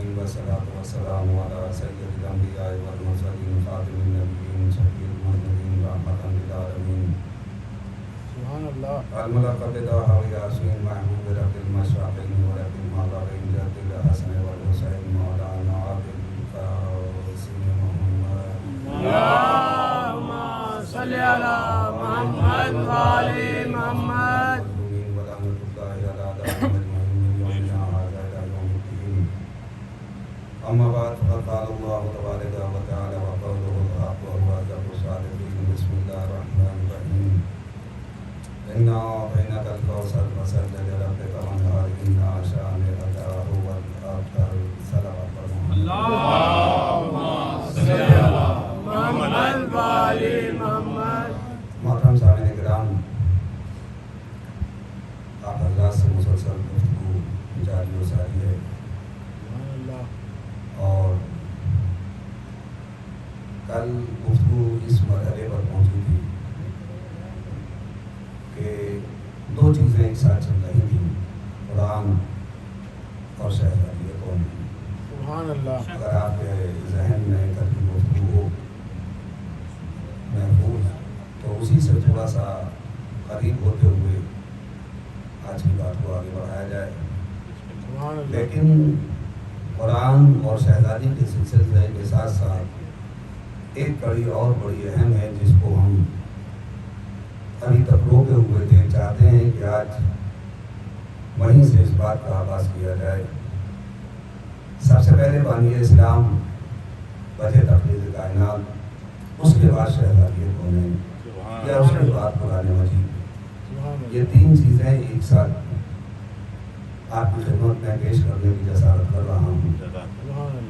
العالمين والصلاة والسلام على سيد الأنبياء والمرسلين خاتم النبيين شفيع المذنبين رحمة للعالمين سبحان اللہ الملك بداها وياسين محمود رب المشرقين ورب المغربين جد الحسن والحسين مولانا عبد القاسم محمد اللهم صل على محمد وآل محمد ولعنة الله على دائم المؤمنين يومنا هذا إلى يوم الدين أما بعد فقد قال الله تبارك وتعالى وقوله الحق وهو أصدق الصادقين بسم الله الرحمن الرحيم إنا أعطيناك الكوثر فصل لربك وانحر إن شانئك هو الأبتر صلوات اللهم صل على محمد وآل محمد. محترم سامعین کرام، آپ حضرات سے مسلسل گفتگو جاری و ساری ہے اور کل گفتگو اس مرحلے پر پہنچی تھی کہ دو چیزیں ایک ساتھ چل رہی تھیں، قرآن اور شہزادی کون ہے۔ سبحان اللہ. اگر آپ کے ذہن میں کل کی گفتگو محفوظ تو اسی سے تھوڑا سا قریب ہوتے ہوئے آج کی بات کو آگے بڑھایا جائے۔ سبحان اللہ. لیکن قرآن اور شہزادی کے سلسلے کے ساتھ ساتھ ایک کڑی اور بڑی اہم ہے جس کو ہم ابھی تک روکے ہوئے تھے، چاہتے ہیں کہ آج وہیں سے اس بات کا آغاز کیا جائے۔ سب سے پہلے بانی اسلام، وجہ تخلیق کائنات، اس کے بعد شہزادی کون ہے یا اس کے بعد قرآن مجید۔ یہ تین چیزیں ایک ساتھ آپ کی خدمت میں پیش کرنے کی جسارت کر رہا ہوں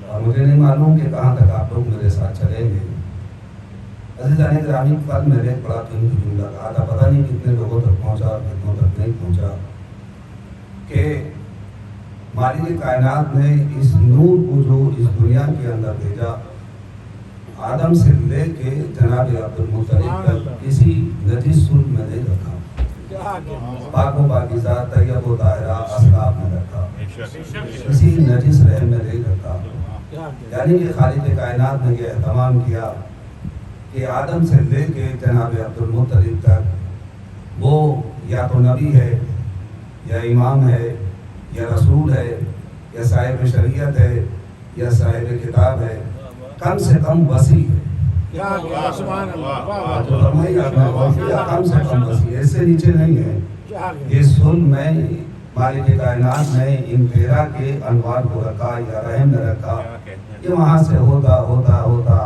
اور مجھے نہیں معلوم کہ کہاں تک آپ لوگ میرے ساتھ چلیں گے۔ عزیزان گرامی، کل میں نے ایک بڑا قیمتی جملہ کہا تھا، پتہ نہیں کتنے لوگوں تک پہنچا اور کتنوں تک نہیں پہنچا، کہ مالک کائنات نے اس نور کو جو اس دنیا کے اندر بھیجا، آدم سے لے کے جناب عبد المطلب تک کسی نجس صلب میں نہیں رکھا، پاک و پاکیزہ طیب و طاہرہ اصحاب میں رکھا، کسی نجس رحم میں نہیں رکھا۔ یعنی کہ خالق کائنات نے یہ اہتمام کیا کہ آدم سے لے کے جناب عبد المطلب تک وہ یا تو نبی ہے یا امام ہے یا رسول ہے یا صاحب شریعت ہے یا صاحب کتاب ہے، کم سے کم وسیع ہے۔ سبحان اللہ. کم سے کم وسیع، اس سے نیچے نہیں ہے۔ یہ ظلم میں مالک کائنات نے ان 13 کے انوار کو رکھا یا رحم نے رکھا، یہ وہاں سے ہوتا ہوتا ہوتا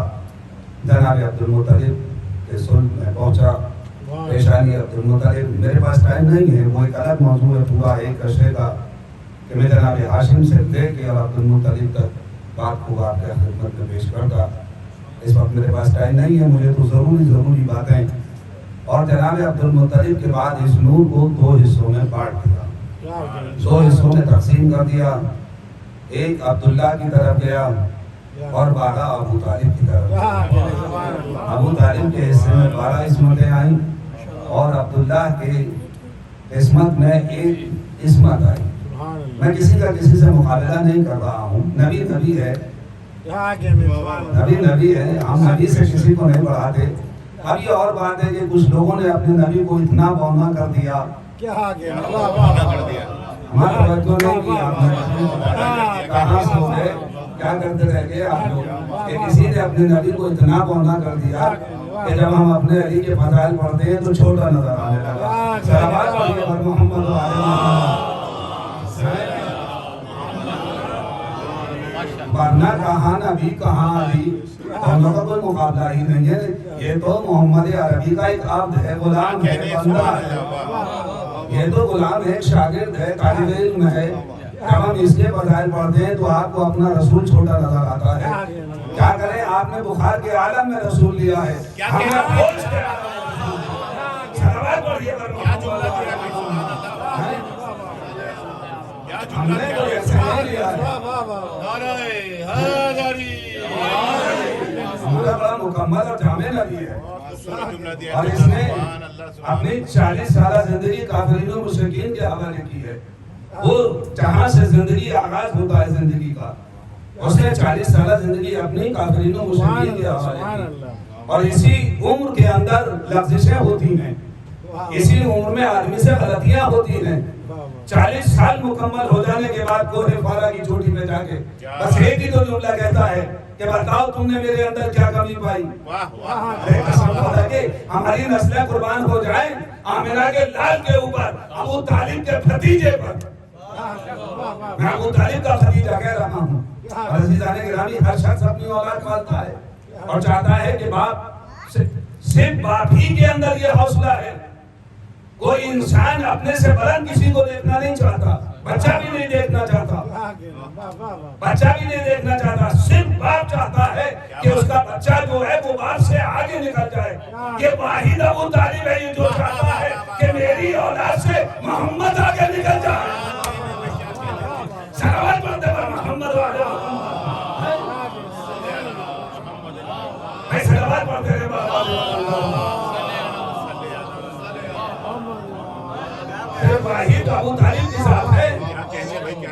جناب عبد المطلب کے ظلم میں پہنچا، پیشانی عبد المطلب۔ میرے پاس ٹائم نہیں ہے، وہ ایک الگ موضوع ہے پورا ایک عشرے کا، کہ میں جناب ہاشم سے لے کے اور عبد المطلب تک بات کو آپ کے خدمت میں پیش کرتا۔ اس وقت میرے پاس ٹائم نہیں ہے، مجھے تو ضروری باتیں، اور جناب عبد المطلب کے بعد اس نور کو 2 حصوں میں بانٹ دیا، 2 حصوں میں تقسیم کر دیا۔ ایک عبداللہ کی طرف گیا اور 12 ابو طالب کی طرف گیا۔ ابو طالب کے حصے میں 12 عصمتیں آئیں اور عبداللہ کے عصمت میں 1 عصمت آئی۔ میں کسی کا کسی سے مقابلہ نہیں کر رہا ہوں، نبی ہے، نبی ہے، ہم نبی سے کسی کو نہیں بڑھاتے۔ اب یہ اور بات ہے کہ کچھ لوگوں نے اپنے نبی کو اتنا بونا کر دیا، ہمارا توجہ نہیں کی آپ نے، کہاں سے ہو گئے، کیا کرتے رہ گئے آپ لوگ، کہ کسی نے اپنے نبی کو اتنا بونا کر دیا کہ جب ہم اپنے علی کے فضائل پڑھتے ہیں تو چھوٹا نظر آنے لگا۔ صلوات پڑھیے پر محمد و آل محمد۔ ورنہ کہاں نبی کہاں علی، دونوں کا کوئی مقابلہ ہی نہیں ہے۔ یہ تو محمد عربی کا ایک عبد ہے، غلام ہے، بندہ ہے، یہ تو غلام ہے، شاگرد ہے، طالب علم ہے۔ جب ہم اس کے فضائل پڑھتے ہیں تو آپ کو اپنا رسول چھوٹا نظر آتا ہے۔ کیا کریں، آپ نے بخار کے عالم میں رسول لیا ہے، ہم نے کھوج کے عالم میں رسول لیا ہے۔ صلوات پڑھیے پر محمد و آل محمد۔ ہم نے تو ایسے نہیں لیا ہے، ہمارا بڑا مکمل اور جامع نبی ہے، اور اس نے اپنی 40 سالہ زندگی کافرین و مشرکین کے حوالے کی ہے۔ وہ جہاں سے زندگی آغاز ہوتا ہے زندگی کا، اس نے 40 سالہ زندگی اپنی کافرین و مشرکین کے حوالے سبحان کی، اللہ، اور اسی عمر کے اندر لغزشیں ہوتی ہیں، اسی عمر میں آدمی سے غلطیاں ہوتی ہیں۔ 40 سال مکمل ہو جانے کے بعد کوہ فارا کی چوٹی پہ جا کے بس ایک ہی تو جملہ کہتا ہے کہ بتاؤ تم نے میرے اندر کیا کمی پائی۔ ارے قسم خدا کہ ہماری نسلیں قربان ہو جائیں آمنہ کے لال کے اوپر، ابو طالب کے بھتیجے پر۔ میں ابو طالب کا بھتیجا کہہ رہا ہوں۔ اور عزیزان گرامی، ہر شخص اپنی اولاد پالتا ہے اور چاہتا ہے کہ باپ صرف باپ ہی کے اندر یہ حوصلہ ہے۔ کوئی انسان اپنے سے بلند کسی کو دیکھنا نہیں چاہتا، بچہ بھی نہیں دیکھنا چاہتا، بچہ بھی نہیں دیکھنا چاہتا، صرف باپ چاہتا ہے کہ اس کا بچہ جو ہے وہ باپ سے آگے نکل جائے۔ یہ واحد ابو طالب ہے جو چاہتا ہے کہ میری اولاد سے محمد آگے نکل جائے۔ صلوات پڑھتے پر محمد والے صلوات پڑھتے رہے واحد ابو طالب کی ذات ہے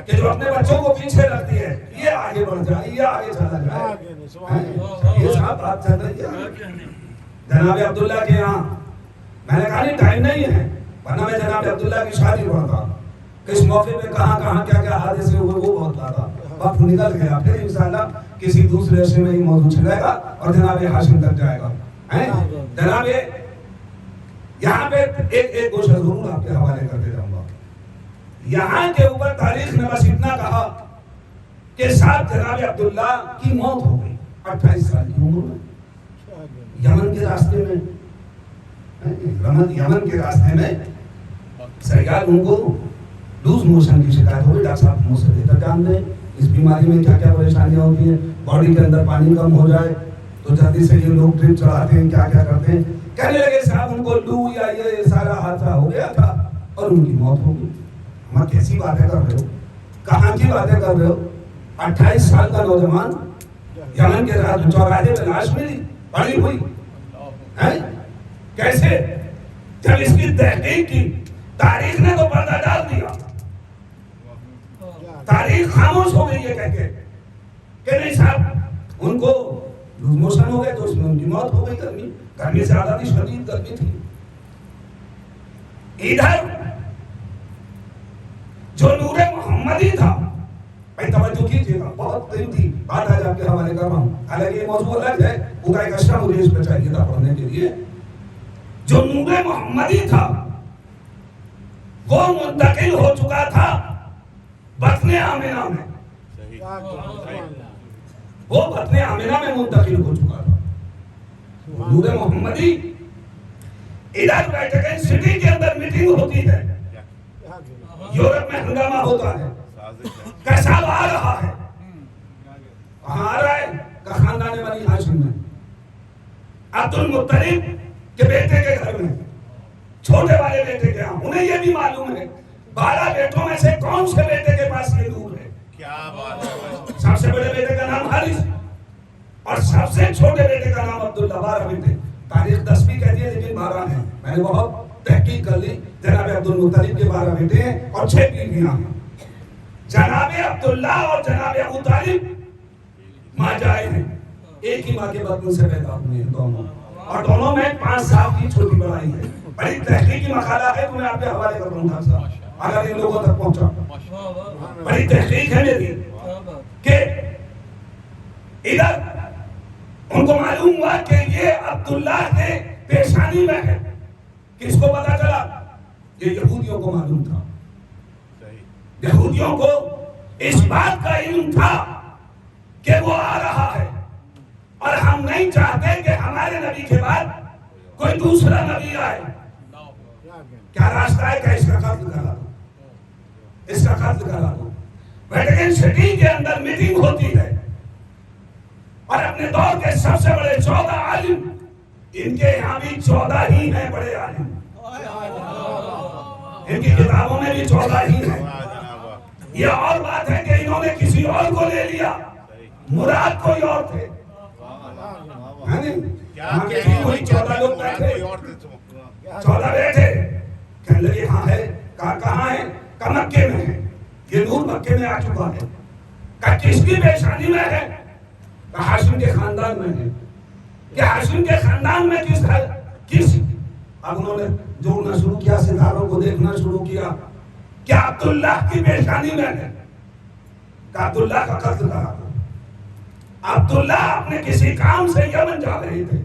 کہ جو اپنے بچوں کو پیچھے رکھتی ہے، یہ آگے بڑھ جائے، یہ آگے چلا جائے۔ یہ صاحب بات چل رہی ہے جناب عبداللہ کے یہاں۔ میں نے کہا نہیں ٹائم نہیں ہے، ورنہ میں جناب عبداللہ کی شادی پڑھتا، کس موقع پہ کہاں کہاں کیا کیا حادثے ہوئے وہ بہت زیادہ، وقت نکل گیا۔ پھر انشاءاللہ کسی دوسرے عرصے میں یہ موضوع چلے گا اور جناب ہاشم تک جائے گا۔ جناب یہاں پہ ایک گوشہ ضرور آپ کے حوالے کرتے جاؤں گا۔ یہاں کے اوپر تاریخ نے بس اتنا کہا کہ صاحب جناب عبداللہ کی موت ہو گئی 28 سال کی عمر میں، یمن کے راستے میں۔ یمن کے راستے میں سیال ان کو لوز موشن کی شکایت ہوئی۔ ڈاکٹر صاحب مجھ سے بہتر جانتے ہیں اس بیماری میں کیا کیا پریشانیاں ہوتی ہیں، باڈی کے اندر پانی کم ہو جائے تو جلدی سے یہ لوگ ڈرپ چڑھاتے ہیں، کیا کیا کرتے ہیں۔ کہنے لگے صاحب ان کو لو یا یہ سارا حادثہ ہو گیا تھا اور ان کی موت ہو گئی۔ ہم کیسی باتیں کر رہے ہو، کہاں کی باتیں کر رہے ہو؟ 28 سال کا نوجوان یمن کے چوراہے پہ لاش ملی پڑی ہوئی، کیسے؟ جب اس کی تحقیق کی، تاریخ نے تو پردہ ڈال دیا، تاریخ خاموش ہو گئی ہے کہہ کے کہ نہیں صاحب ان کو لوز موشن ہو گئے تو اس میں ان کی موت ہو گئی۔ گرمی زیادہ تھی، شدید گرمی تھی۔ ادھر جو نور محمدی تھا، بھائی توجہ کیجیے گا، بہت دن تھی بات آج آپ کے حوالے کر رہا ہوں، حالانکہ یہ موضوع الگ ہے، پورا ایک اشرا مجھے اس پہ چاہیے تھا پڑھنے کے لیے۔ جو نور محمدی تھا وہ منتقل ہو چکا تھا بطن آمنہ میں، وہ بطن آمنہ میں منتقل ہو چکا تھا نور محمدی۔ ادھر ویٹیکن سٹی کے اندر میٹنگ ہوتی ہے، یورپ میں ہنگامہ ہوتا ہے، کیسا آ رہا ہے، کہاں آ رہا ہے؟ کہ خاندان بنی ہاشم میں، عبد المطلب کے بیٹے کے گھر میں، چھوٹے والے بیٹے کے ہاں۔ انہیں یہ بھی معلوم ہے 12 بیٹوں میں سے کون سے بیٹے کے پاس یہ نور ہے۔ کیا بات ہے؟ سب سے بڑے بیٹے کا نام حارث اور سب سے چھوٹے بیٹے کا نام عبداللہ۔ 12 بیٹے، تاریخ 10 بھی کہتی ہے لیکن 12 ہیں، میں نے بہت تحقیق کر لی۔ جناب عبد المطلب کے 12 بیٹے ہیں اور 6 بیویاں ہیں۔ جناب عبداللہ اور جناب ابو طالب ماں جائے ہیں، ایک ہی ماں کے بطن سے پیدا ہوئے ہیں دونوں، اور دونوں میں 5 سال کی چھوٹی بڑائی ہے۔ بڑی تحقیقی مقالہ ہے، تو میں آپ کے حوالے کر رہا ہوں اگر ان لوگوں تک پہنچا۔ بڑی تحقیق ہے میری کہ ادھر ان کو معلوم ہوا کہ یہ عبداللہ کے پیشانی میں ہے۔ کس کو پتا چلا؟ یہ یہودیوں کو معلوم تھا، یہودیوں کو اس بات کا علم تھا کہ وہ آ رہا ہے، اور ہم نہیں چاہتے کہ ہمارے نبی کے بعد کوئی دوسرا نبی آئے۔ کیا راستہ ہے کہ اس کا قتل کرا دو، اس کا قتل کرا دو۔ ویٹیکن سٹی کے اندر میٹنگ ہوتی ہے اور اپنے دور کے سب سے بڑے 14 عالم، ان کے یہاں بھی 14 ہی ہیں بڑے عالم، ان کی کتابوں میں بھی 14 ہی ہیں۔ یہ اور بات ہے کہ انہوں نے کسی اور کو لے لیا، مراد کوئی اور تھے، کوئی 14 لوگ بیٹھے، 14 بیٹھے، کہنے لگے ہاں ہے، کہاں ہے؟ کہ مکے میں ہے، یہ نور مکے میں آ چکا ہے۔ کہ کس کی پیشانی میں ہے؟ کہ ہاشم کے خاندان میں ہے. کہ ہاشم کے خاندان میں کس اب انہوں نے جوڑنا شروع کیا، ستاروں کو دیکھنا شروع کیا. کیا عبداللہ کی پیشانی میں ہے؟ کہ عبداللہ کا قتل کرا. عبداللہ اپنے کسی کام سے یمن جا رہے تھے،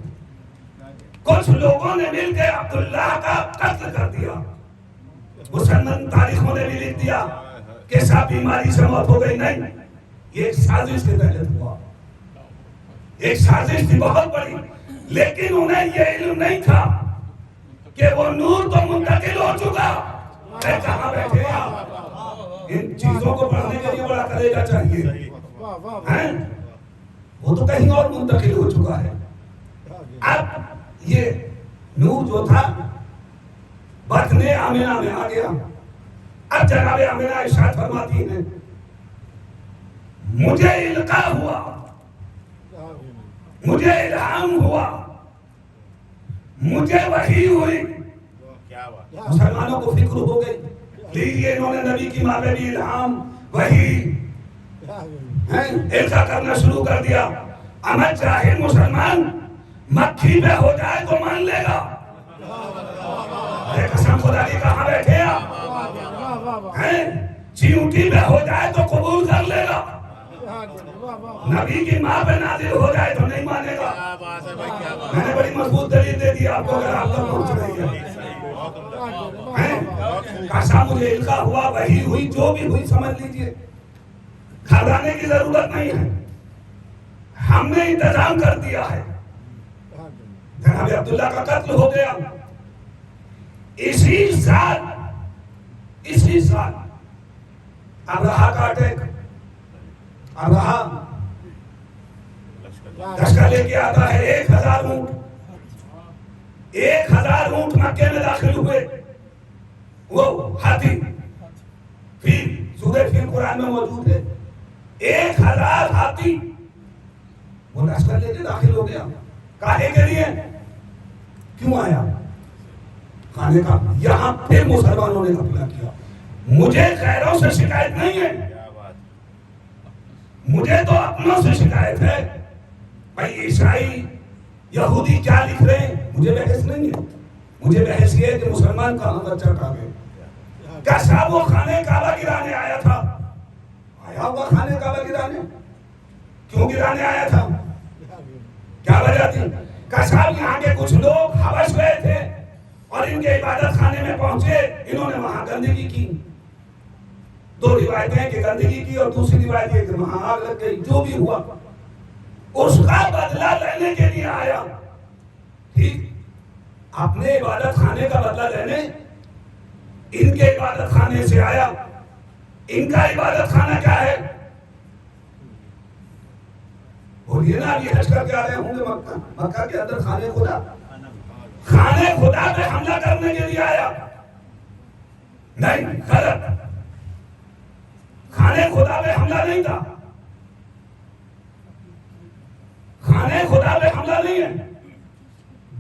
کچھ لوگوں نے مل کے عبداللہ کا قتل کر دیا. مسلمان تاریخوں نے بھی لکھ دیا کہ صاحب بیماری سے موت ہو گئی. نہیں، یہ ایک سازش کے تحت ہوا. ایک سازش تھی بہت بڑی، لیکن انہیں یہ علم نہیں تھا کہ وہ نور تو منتقل ہو چکا ہے. کہاں بیٹھے آپ؟ ان چیزوں کو پڑھنے کے لیے بڑا کلیجہ چاہیے. وہ تو کہیں اور منتقل ہو چکا ہے. اب یہ نور جو تھا بطن آمنہ میں آ گیا. اب جناب آمنہ ارشاد فرماتی ہیں مجھے القا ہوا، مجھے الہام ہوا، مجھے وحی ہوئی. مسلمانوں کو فکر ہو گئی، لیجیے انہوں نے نبی کی ماں پہ بھی الہام وحی القا کرنا شروع کر دیا. اما جاہل مسلمان مکھی پہ ہو جائے تو مان لے گا. قسم خدا کی کہاں بیٹھے آپ؟ چیونٹی پہ ہو جائے تو قبول کر لے گا، نبی کی ماں پہ نازل ہو جائے تو نہیں مانے گا. میں نے بڑی مضبوط دلیل دے دی آپ کو اگر آپ تک پہنچ رہی ہے. کیسا مجھے القا ہوا، وحی ہوئی، جو بھی ہوئی سمجھ لیجئے گھبرانے کی ضرورت نہیں ہے، ہم نے انتظام کر دیا ہے. جناب عبداللہ کا قتل ہو گیا. اسی سال ابرہہ کا اٹیک. ابرہہ لشکر لے کے آتا ہے 1000 اونٹ. 1000 اونٹ مکے میں داخل ہوئے. وہ ہاتھی فیل، سورہ فیل قرآن میں موجود ہے. 1000 ہاتھی وہ لشکر لے کے داخل ہو گیا. کاہے کے لیے؟ کیوں آیا؟ کھانے کا. یہاں پھر مسلمانوں نے قبلہ کیا. مجھے غیروں سے شکایت نہیں ہے، مجھے تو اپنوں سے شکایت ہے. بھائی عیسائی یہودی کیا لکھ رہے ہیں مجھے بحث نہیں ہے. مجھے بحث یہ ہے کہ مسلمان کہاں بچہ کھا گئے. کیا صاحب وہ خانے کعبہ گرانے آیا تھا؟ آیا ہوا خانے کعبہ گرانے. کیوں گرانے آیا تھا؟ کیا وجہ تھی؟ کہ صاحب یہاں کے کچھ لوگ حبش گئے تھے اور ان کے عبادت خانے میں پہنچے، انہوں نے وہاں گندگی کی. 2 روایتیں ہیں کہ گندگی کی اور دوسری روایت ہے کہ وہاں آگ لگ گئی. جو بھی ہوا اس کا بدلہ لینے کے لیے آیا. ٹھیک، اپنے عبادت خانے کا بدلہ لینے ان کے عبادت خانے سے آیا. ان کا عبادت خانہ کیا ہے؟ بولیے نا. ابھی حج کر کے آ رہے ہوں گے مکہ کے اندر خانے خدا. خانے خدا پہ حملہ کرنے کے لیے آیا؟ نہیں، غلط. خانے خدا پہ حملہ نہیں تھا. خانے خدا پہ حملہ نہیں ہے.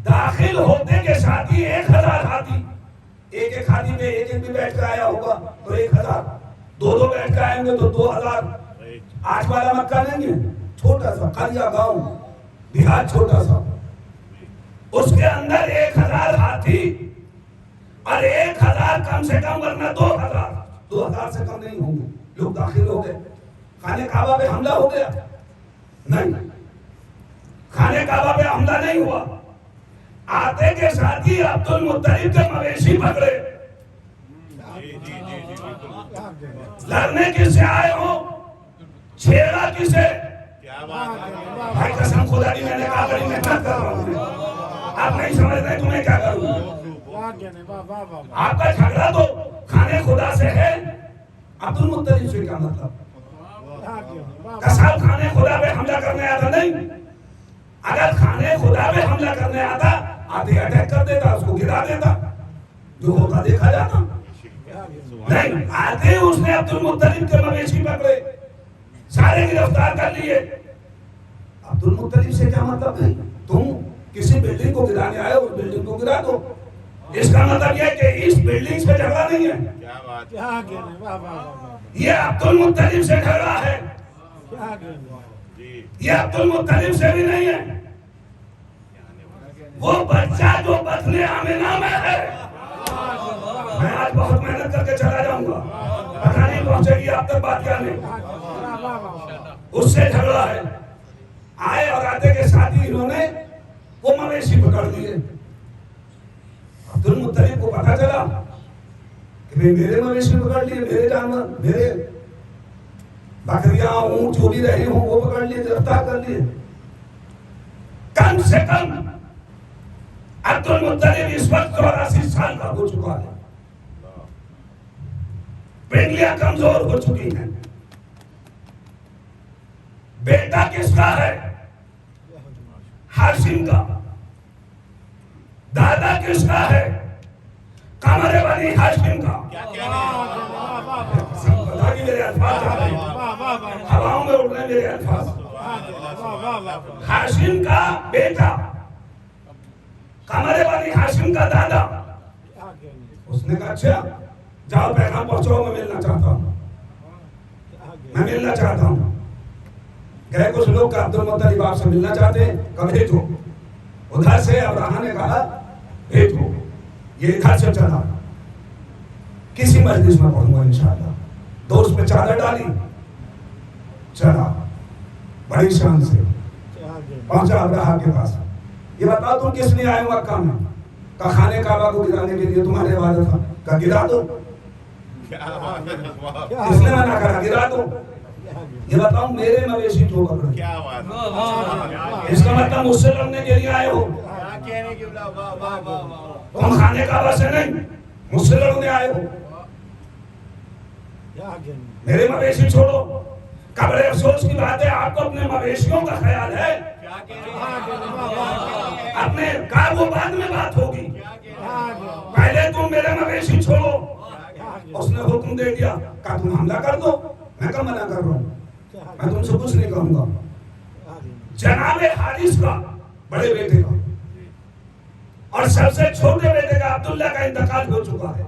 داخل ہوتے کے ساتھ ہی 1000 ہاتھی، ایک ہاتھی پہ ایک بھی بیٹھ کر آیا ہوگا تو 1000. 2 بیٹھ کر آئیں گے تو 2000. آج والا مکہ نہیں ہے، چھوٹا سا قریہ گاؤں دیہات چھوٹا سا. اس کے اندر 1000 ہاتھی اور 1000 کم سے کم ورنہ 2000 سے کم نہیں ہوں گے. لوگ داخل ہو گئے. خانے کعبہ پہ حملہ ہو گیا؟ نہیں، خانے کعبہ پہ حملہ نہیں ہوا. آتے کے ساتھ ہی عبد المطلب کے مویشی پکڑے. لڑنے کس سے آئے ہو؟ چھیڑا کسے؟ بھائی قسم خدا کی میں نے کہا بڑی محنت کر رہا ہوں. آپ نہیں سمجھتے تمہیں کیا کروں. آپ کا جھگڑا تو خانے خدا سے ہے. عبد المطلب سے کیا مطلب؟ کساب خانے خدا پہ حملہ کرنے آتا نہیں. اگر خانے خدا پہ حملہ کرنے آتا آتے اٹیک کر دیتا، اس کو گرا دیتا، جو ہوتا دیکھا جاتا. نہیں، آتے اس نے عبد المطلب کے مویشی پکڑے، سارے گرفتار کر لیے. عبد المطلب سے کیا مطلب ہے؟ تم کسی بلڈنگ کو گرانے آئے، اس بلڈنگ کو گرا دو. اس کا مطلب یہ ہے کہ اس بلڈنگ سے جھگڑا نہیں ہے. یہ عبد المطلب سے جھگڑا ہے. یہ عبد المطلب سے بھی نہیں ہے، وہ بچہ جو بطن آمنہ میں ہے. میں آج بہت محنت کر کے چلا جاؤں گا، پتہ نہیں پہنچے گی آپ تک بات کیا نہیں. اس سے جھگڑا ہے. آئے اور آتے کے ساتھ ہی انہوں نے وہ مویشی پکڑ لیے. عبد المطلب کو پتا چلا کہ میرے مویشی پکڑ لیے، میرے جانور، میرے بکریاں اونٹ جو بھی رہے ہوں وہ پکڑ لیے، گرفتار کر لیے. کم سے کم عبد المطلب اس وقت 84 سال کا ہو چکا ہے، پنڈلیاں کمزور ہو چکی ہیں. بیٹا کس کا ہے؟ ہاشم کا. دادا کس کا ہے؟ قمر بنی ہاشم کا. بتا کہ میرے الفاظ آ رہے ہیں، ہواؤں میں اڑ رہے ہیں میرے الفاظ. ہاشم کا بیٹا، قمر بنی ہاشم کا دادا. اس نے کہا اچھا جاؤ پیغام پہنچاؤ، میں ملنا چاہتا ہوں، میں ملنا چاہتا ہوں. گئے کچھ لوگ کہ عبد المطلب آپ سے ملنا چاہتے ہیں، کب بھیجو. ادھر سے ابراہیم نے کہا بھیجو. یہ ادھر سے چلا، کسی مجلس میں پڑھوں گا انشاءاللہ. دوست پہ چادر ڈالی، چلا بڑی شان سے پہنچا ابراہیم کے پاس. یہ بتاؤ تم کس لیے آئے ہو مکہ میں؟ کہ خانے کعبہ کو گرانے کے لیے، تمہارے عبادت تھا. کہ گرا دو. اس نے منع کرا، گرا دو. یہ بتاؤ میرے مویشی کیوں پکڑے؟ اس کا مطلب مجھ سے لڑنے کے لیے آئے ہو. تم خانے کعبہ سے نہیں، مجھ سے لڑنے آئے ہو. میرے مویشی چھوڑو. بڑے افسوس کی بات ہے، آپ کو اپنے مویشیوں کا خیال ہے. اپنے کار وہ بعد میں بات ہوگی، پہلے تم میرے مویشی چھوڑو. اس نے حکم دے دیا کہ تم حملہ کر دو. میں کب منع کر رہا ہوں، میں تم سے کچھ نہیں کہوں گا. جناب حارث کا بڑے بیٹے کا اور سب سے چھوٹے بیٹے کا عبداللہ کا انتقال ہو چکا ہے.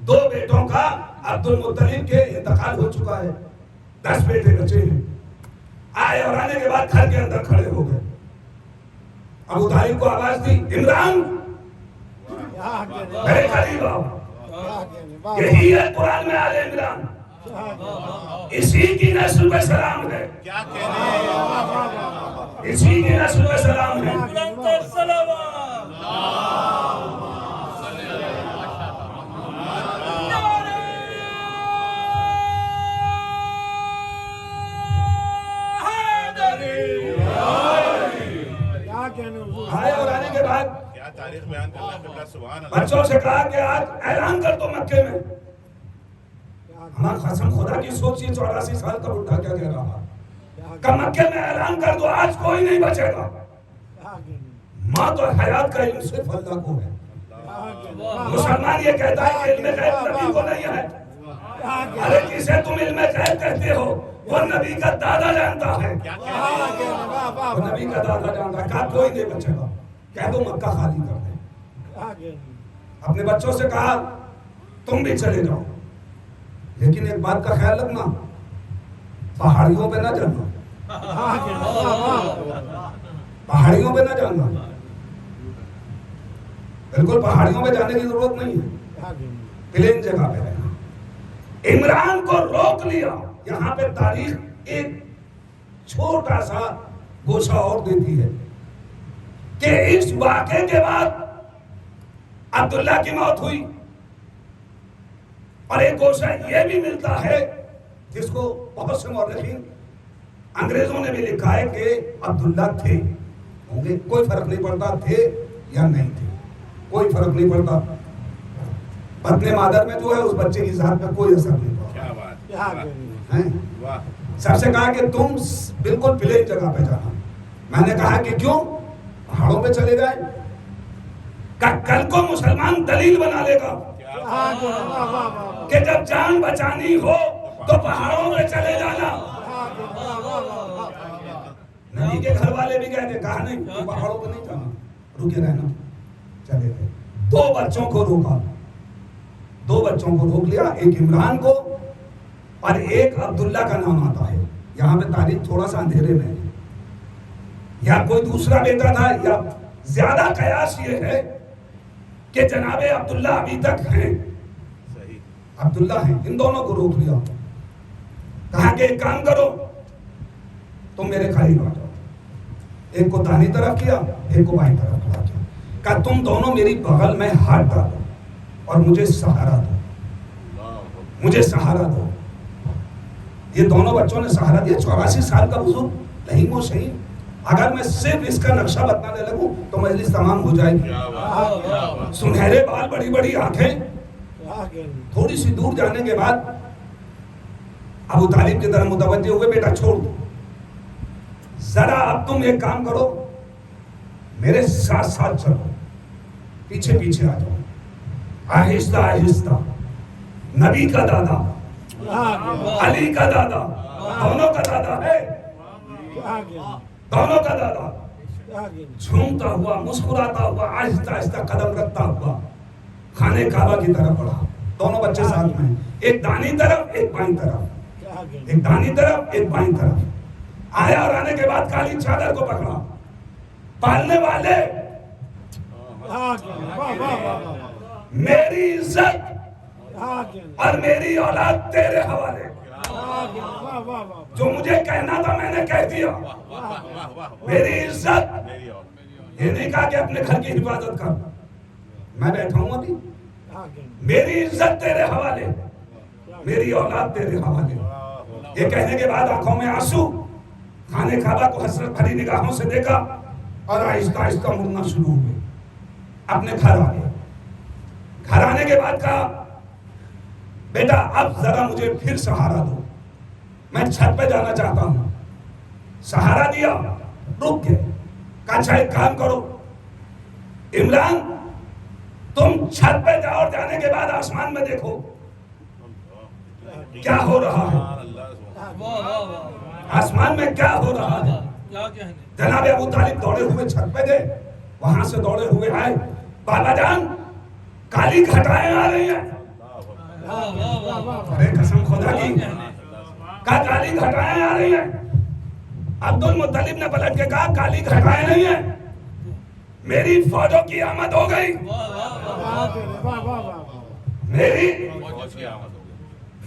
2 بیٹوں کا عبد المطلب کے انتقال ہو چکا ہے. 10 بیٹے بچے ہیں. آئے اور آنے کے بعد گھر کے اندر کھڑے ہو گئے. ابو طالب کو آواز دی، عمران میرے قریب آؤ. یہی ہے قرآن میں آل عمران، اسی کی نسل میں سلام ہے، اسی کی نسل میں سلام ہے. آئے اور آنے کے بعد بچوں سے کہا کہ آج اعلان کر دو مکے میں. ہمارا قسم خدا کی سوچیے 84 سال کا بڑھا کیا کہہ رہا کہ مکے میں اعلان کر دو آج کوئی نہیں بچے گا. موت اور حیات کا علم صرف اللہ کو ہے. مسلمان یہ کہتا ہے کہ علم غیب نبی کو نہیں ہے. ارے جسے تم علم غیب کہتے ہو وہ نبی کا دادا جانتا ہے. وہ نبی کا دادا جانتا ہے. کہا کوئی نہیں بچے گا، کہہ دو مکہ خالی کر دیں. اپنے بچوں سے کہا تم بھی چلے جاؤ، لیکن ایک بات کا خیال رکھنا، پہاڑیوں پہ نہ جانا. پہاڑیوں پہ نہ جانا، بالکل پہاڑیوں پہ جانے کی ضرورت نہیں ہے، پلین جگہ پہ رہنا. عمران کو روک لیا. یہاں پہ تاریخ ایک چھوٹا سا گوشہ اور دیتی ہے کہ اس واقعے کے بعد عبداللہ کی موت ہوئی. اور ایک گوشہ یہ بھی ملتا ہے جس کو بہت سے مورخین انگریزوں نے بھی لکھا ہے کہ عبداللہ تھے ہوں گے. کوئی فرق نہیں پڑتا تھے یا نہیں تھے، کوئی فرق نہیں پڑتا. بطن مادر میں جو ہے اس بچے کی ذات میں کوئی اثر نہیں پڑتا. سب سے کہا کہ تم بالکل پلین جگہ پہ جانا. میں نے کہا کہ کیوں؟ پہاڑوں پہ چلے گئے. کل کو مسلمان دلیل بنا لے گا کہ جب جان بچانی ہو تو پہاڑوں پہ چلے جانا. نبی کے گھر والے بھی گئے تھے، کہا نہیں پہاڑوں پہ نہیں جانا، رکے رہنا. چلے گئے. 2 بچوں کو روکا، 2 بچوں کو روک لیا. ایک عمران کو اور ایک عبداللہ کا نام آتا ہے. یہاں پہ تاریخ تھوڑا سا اندھیرے میں ہے، یا کوئی دوسرا بیٹا تھا، یا زیادہ قیاس یہ ہے کہ جناب عبداللہ ابھی تک ہیں، عبداللہ ہیں، ان دونوں کو روک لیا، کہا کہ ایک کام کرو تم میرے قریب آ جاؤ، ایک کو دائیں طرف کیا، ایک کو بائیں طرف کیا، کہا تم دونوں میری بغل میں ہاتھ ڈالو اور مجھے سہارا دو، مجھے سہارا دو۔ یہ دونوں بچوں نے سہارا دیا۔ 84 سال کا بزرگ رحیم و شہید، اگر میں صرف اس کا نقشہ بتانے لگوں تو مجلس تمام ہو جائے گی۔ سنہرے بال، بڑی بڑی آنکھیں۔ تھوڑی سی دور جانے کے بعد ابو طالب کی طرف متوجہ ہوئے، بیٹا چھوڑ دو، ذرا اب تم ایک کام کرو، میرے ساتھ ساتھ چلو، پیچھے پیچھے آ جاؤ، آہستہ آہستہ۔ نبی کا دادا، علی کا دادا، دونوں کا دادا ہے، دونوں کا دادا، جھومتا ہوا، مسکراتا ہوا، آہستہ آہستہ قدم رکھتا ہوا خانے کعبہ کی طرف بڑھا۔ دونوں بچے ساتھ میں، ایک دانی طرف، ایک بائیں طرف، ایک دانی طرف، ایک بائیں طرف آیا، اور آنے کے بعد کالی چادر کو پکڑا۔ پالنے والے، میری عزت اور میری اولاد تیرے حوالے، جو مجھے کہنا تھا میں نے کہہ دیا۔ میری عزت، یہ نہیں کہا کہ اپنے گھر کی حفاظت کر، میں بیٹھا ہوں ابھی، میری عزت تیرے حوالے، میری اولاد تیرے حوالے۔ یہ کہنے کے بعد آنکھوں میں آنسو، خانے کعبہ کو حسرت بھری نگاہوں سے دیکھا اور آہستہ آہستہ مڑنا شروع ہوئے، اپنے گھر آ گئے۔ گھر آنے کے بعد کہا بیٹا اب ذرا مجھے پھر سہارا دو، میں چھت پہ جانا چاہتا ہوں۔ سہارا دیا، رک گئے، کہا اچھا ایک کام کرو عمران، تم چھت پہ جاؤ اور جانے کے بعد آسمان میں دیکھو کیا ہو رہا ہے، آسمان میں کیا ہو رہا ہے۔ جناب ابو طالب دوڑے ہوئے چھت پہ گئے، وہاں سے دوڑے ہوئے آئے، بابا جان کالی گھٹائیں آ رہی ہیں۔ ارے قسم خدا کی، کہا کالی گھٹائیں آ رہی ہیں۔ عبد المطلب نے پلٹ کے کہا کالی گھٹائیں نہیں ہیں، میری فوجوں کی آمد ہو گئی، میری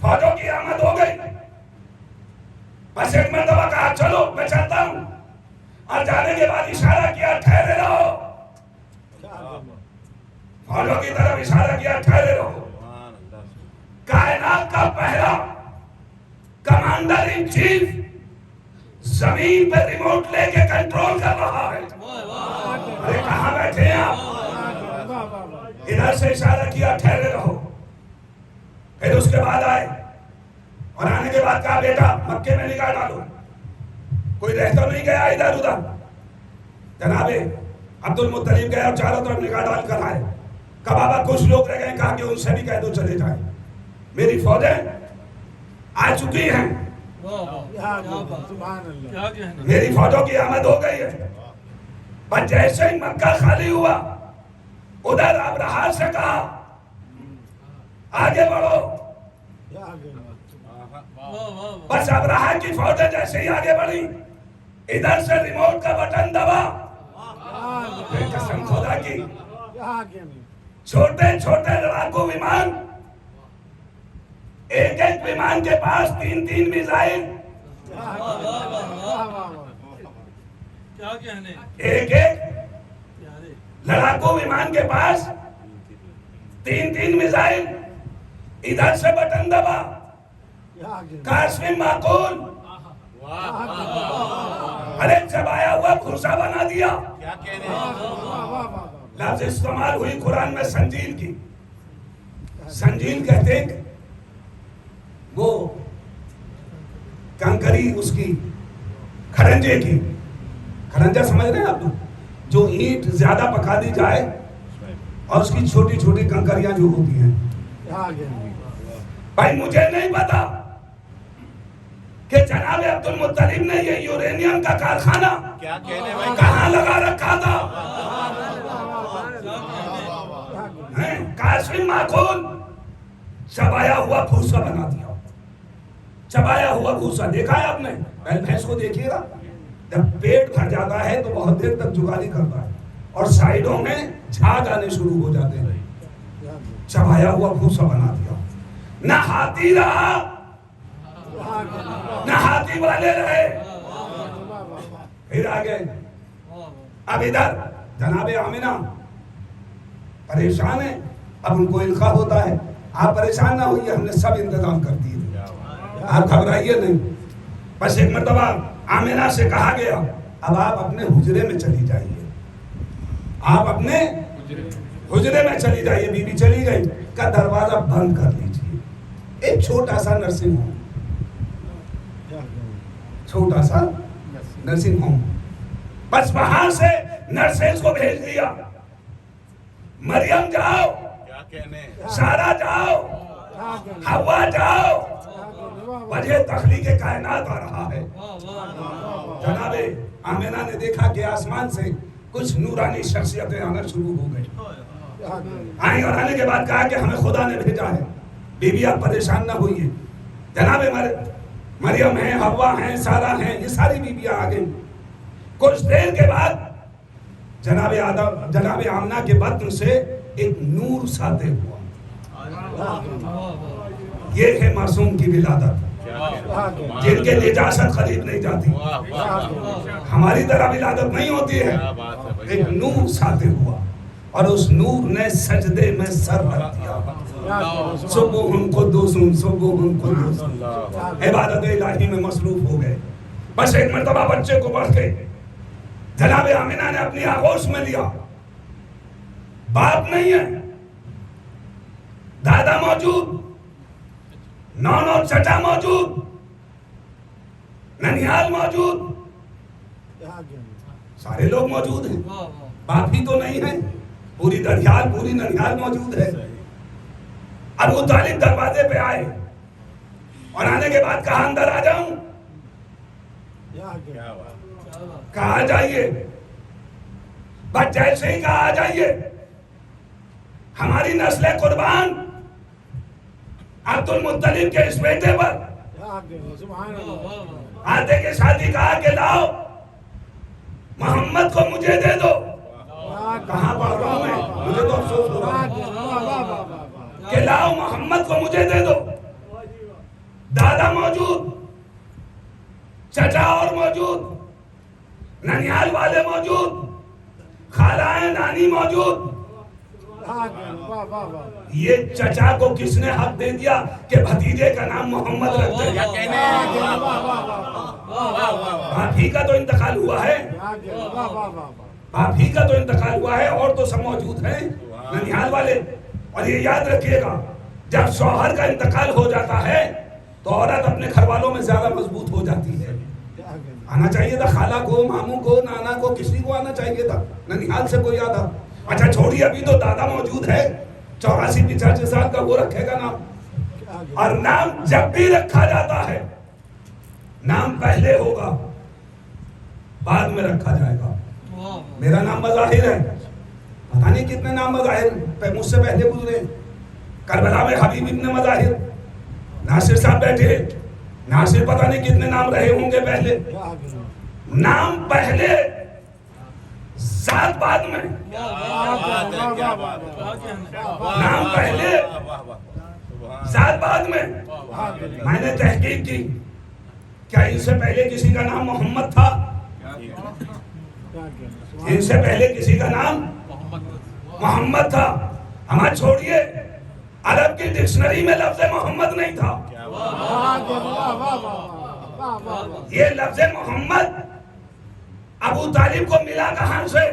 فوجوں کی آمد ہو گئی۔ بس ایک مرتبہ کہا چلو میں چلتا ہوں، اور جانے کے بعد اشارہ کیا ٹھہرے رہو، فوجوں کی طرف اشارہ کیا ٹھہرے رہو۔ کائنات کا پہلا کمانڈر ان چیف زمین پہ ریموٹ لے کے کنٹرول کر رہا ہے۔ ارے کہاں بیٹھے ہیں آپ؟ ادھر سے اشارہ کیا ٹھہرے رہو۔ پھر اس کے بعد آئے اور آنے کے بعد کہا بیٹا مکے میں نگاہ ڈالو، کوئی رہ تو نہیں گیا ادھر ادھر۔ جناب عبد المطلب گئے اور چاروں طرف نگاہ ڈال کر آئے، کہا بابا کچھ لوگ رہ گئے، کہا کہ ان سے بھی کہہ دو چلے جائیں، میری فوجیں آ چکی ہیں، میری فوجوں کی آمد ہو گئی ہے۔ پر جیسے ہی مکہ خالی ہوا، ادھر ابرہہ سے کہا آگے بڑھو۔ بس ابرہہ کی فوجیں جیسے ہی آگے بڑھی، ادھر سے ریموٹ کا بٹن دبا، قسم خدا کی، چھوٹے چھوٹے لڑاکو ومان، ایک ایک ومان کے پاس 3 میزائل، ایک ایک لڑاکو ومان کے پاس 3 میزائل، ادھر سے بٹن دبا، قاسم معقول، ارے چبایا ہوا بھوسا بنا دیا۔ لفظ استعمال ہوئی قرآن میں سنجیل کی، سنجیل کہتے ہیں وہ کنکری اس کی کھرنجے کی، کھرنجا سمجھ رہے ہیں آپ لوگ، جو اینٹ زیادہ پکا دی جائے اور اس کی چھوٹی چھوٹی کنکریاں جو ہوتی ہیں۔ بھائی مجھے نہیں پتا کہ جناب عبد المطلب نے یہ یورینیم کا کارخانہ کہاں لگا رکھا تھا۔ قاسم معقول چبایا ہوا بھوسا بنا دیا، چبایا ہوا بھوسا دیکھا ہے آپ نے؟ پہلے بھینس کو دیکھیے گا، جب پیٹ بھر جاتا ہے تو بہت دیر تک جگالی کرتا ہے اور سائیڈوں میں جھاگ آنے شروع ہو جاتے ہیں. چبایا ہوا بھوسا بنا دیا. نہ ہاتھی رہا نہ ہاتھی والے رہے. پھر آگے اب ادھر جناب آمنہ پریشان ہے. اب ان کو القاء ہوتا ہے، آپ پریشان نہ ہوئیے، ہم نے سب انتظام کر دیے، آپ گھبرائیے نہیں. بس ایک مرتبہ آمنہ سے کہا گیا اب آپ اپنے حجرے میں چلی جائیے، آپ اپنے حجرے میں چلی جائیے. بی بی چلی گئی، کا دروازہ بند کر لیجیے. ایک چھوٹا سا نرسنگ ہوم، چھوٹا سا نرسنگ ہوم. بس وہاں سے نرسز کو بھیج دیا، مریم جاؤ، سارا جاؤ، ہوا جاؤ. وجہ تخلیق کائنات آ رہا ہے. جناب آمنہ نے دیکھا کہ آسمان سے کچھ نورانی شخصیتیں آنا شروع ہو گئی. آئیں اور آنے کے بعد کہا کہ ہمیں خدا نے بھیجا ہے. بی بی آپ پریشان نہ ہوئیے. جناب مریم ہیں، ہوا ہیں، سارا ہیں، یہ ساری بیویاں آ گئی. کچھ دیر کے بعد جناب آمنہ کے بطن سے ایک نور ساطع ہوا. یہ ہے معصوم کی ولادت، جن کے نجاست قریب نہیں جاتی. ہماری طرح ولادت نہیں ہوتی ہے. ایک نور ساطع ہوا اور اس نور نے سجدے میں سر رکھ دیا. سبوح قدوس سبوح قدوس، عبادت الہی میں مصروف ہو گئے. بس ایک مرتبہ بچے کو بڑھ کے جناب آمنہ نے اپنی آغوش میں لیا. باپ نہیں ہے، دادا موجود، نونو چچا موجود، ننیال موجود، سارے لوگ موجود ہیں. باپ ہی تو نہیں ہے، پوری دریال پوری ننیال موجود ہے. ابو طالب دروازے پہ آئے اور آنے کے بعد کہا اندر آ جاؤں. کہا آ جائیے. بس جیسے ہی کہا آ جائیے، ہماری نسل قربان عبد المطلب کے اس بیٹے پر آتے کے شادی کہا کہ لاؤ محمد کو مجھے دے دو. کہاں پڑھ رہا ہوں میں، مجھے تو افسوس ہو رہا ہے کہ لاؤ محمد کو مجھے دے دو. دادا موجود، چچا اور موجود، ننیال والے موجود، خالائیں نانی موجود. یہ چچا کو کس نے حق دے دیا کہ بھتیجے کا نام محمد رکھ دے؟ باپ ہی کا تو انتقال ہوا ہے، باپ ہی کا تو انتقال ہوا ہے، اور تو سب موجود ہیں ننیال والے. اور یہ یاد رکھیے گا، جب شوہر کا انتقال ہو جاتا ہے تو عورت اپنے گھر والوں میں زیادہ مضبوط ہو جاتی ہے. آنا چاہیے تھا خالہ کو، ماموں کو، نانا کو، کسی کو آنا چاہیے تھا. ننیال سے کوئی آتا. اچھا چھوڑیے، ابھی تو دادا موجود ہے، 84-85 سال کا، وہ رکھے گا نام. اور نام جب بھی رکھا جاتا ہے، نام پہلے ہوگا، بعد میں رکھا جائے گا. میرا نام مظاہر ہے، پتہ نہیں کتنے نام مظاہر مجھ سے پہلے گزرے. کربلا میں حبیب ابن مظاہر، ناصر صاحب بیٹھے، ناصر پتہ نہیں کتنے نام رہے ہوں گے پہلے. نام پہلے، ذات بعد میں. نام پہلے، ذات بعد میں. میں نے تحقیق کی، کیا ان سے پہلے کسی کا نام محمد تھا؟ ان سے پہلے کسی کا نام محمد تھا؟ ہمیں چھوڑیے، عرب کی ڈکشنری میں لفظ محمد نہیں تھا. یہ لفظ محمد ابو طالب کو ملا کہاں سے؟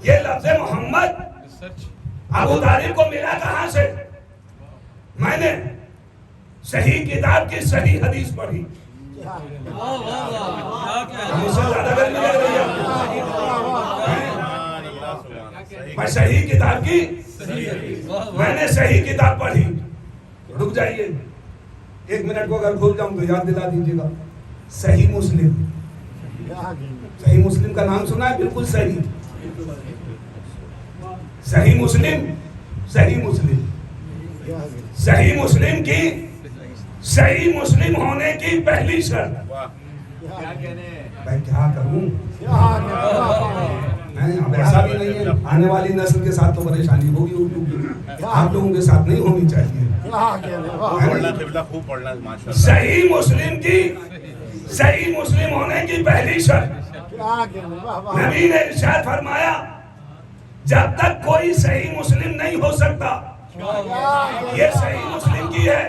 یہ لفظ محمد ابو طالب کو ملا کہاں سے؟ میں نے صحیح کتاب کی صحیح حدیث پڑھی. مجھ سے زیادہ گرمی لگ رہی ہے. میں صحیح کتاب کی، میں نے صحیح کتاب پڑھی. رک جائیے ایک منٹ کو، اگر بھول جاؤں تو یاد دلا دیجیے گا. صحیح مسلم، صحیح مسلم کا نام سنا ہے؟ بالکل صحیح. صحیح مسلم، صحیح مسلم. صحیح مسلم ہونے کی پہلی شرط، میں کیا کروں؟ اب ایسا بھی نہیں ہے، آنے والی نسل کے ساتھ تو پریشانی ہوگی، آپ لوگوں کے ساتھ نہیں ہونی چاہیے۔ صحیح مسلم ہونے کی پہلی شرط، نبی نے ارشاد فرمایا جب تک کوئی صحیح مسلم نہیں ہو سکتا، یہ صحیح مسلم کی ہے،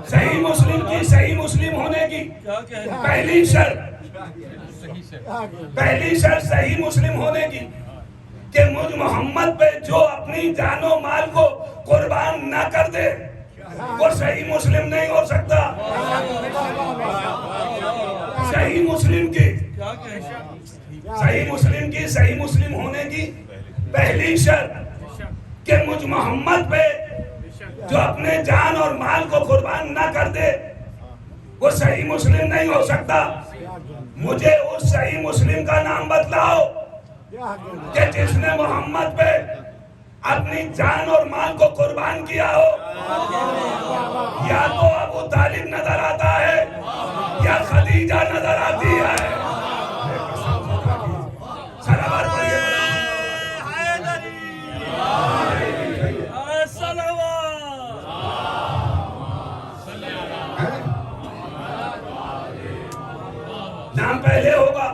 صحیح مسلم ہونے کی پہلی شرط صحیح مسلم ہونے کی کہ مجھ محمد پہ جو اپنی جان و مال کو قربان نہ کر دے وہ صحیح مسلم نہیں ہو سکتا۔ صحیح مسلم ہونے کی پہلی شرط کہ مجھ محمد پہ جو اپنے جان اور مال کو قربان نہ کر دے وہ صحیح مسلم نہیں ہو سکتا۔ مجھے اس صحیح مسلم کا نام بتلاؤ کہ جس نے محمد پہ اپنی جان اور مال کو قربان کیا ہو۔ یا تو ابو طالب نظر آتا ہے یا خدیجہ نظر آتی ہے۔ نام پہلے ہوگا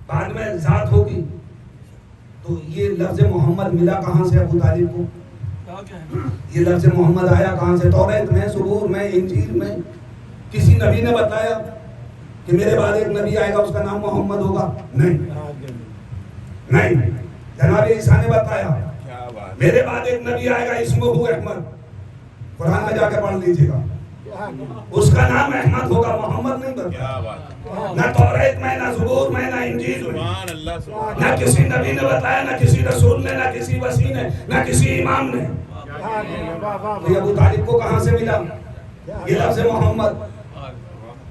بعد میں ذات ہوگی، تو یہ لفظ محمد ملا کہاں سے ابو طالب کو؟ یہ لفظ محمد آیا کہاں سے؟ توریت میں، زبور میں، انجیل میں کسی نبی نے بتایا کہ میرے بعد ایک نبی آئے گا اس کا نام محمد ہوگا؟ نہیں۔ جناب عیسیٰ نے بتایا میرے بعد ایک نبی آئے گا اسمہ احمد، قرآن میں جا کے پڑھ لیجیے گا، اس کا نام احمد ہوگا، محمد نہیں بتایا۔ نہ توریت میں، نہ زبور میں، نہ انجیل میں، نہ کسی نبی نے بتایا، نہ کسی رسول نے، نہ کسی وسیع نے، نہ کسی امام نے۔ یہ ابو طالب کو کہاں سے ملا یہ لفظ محمد؟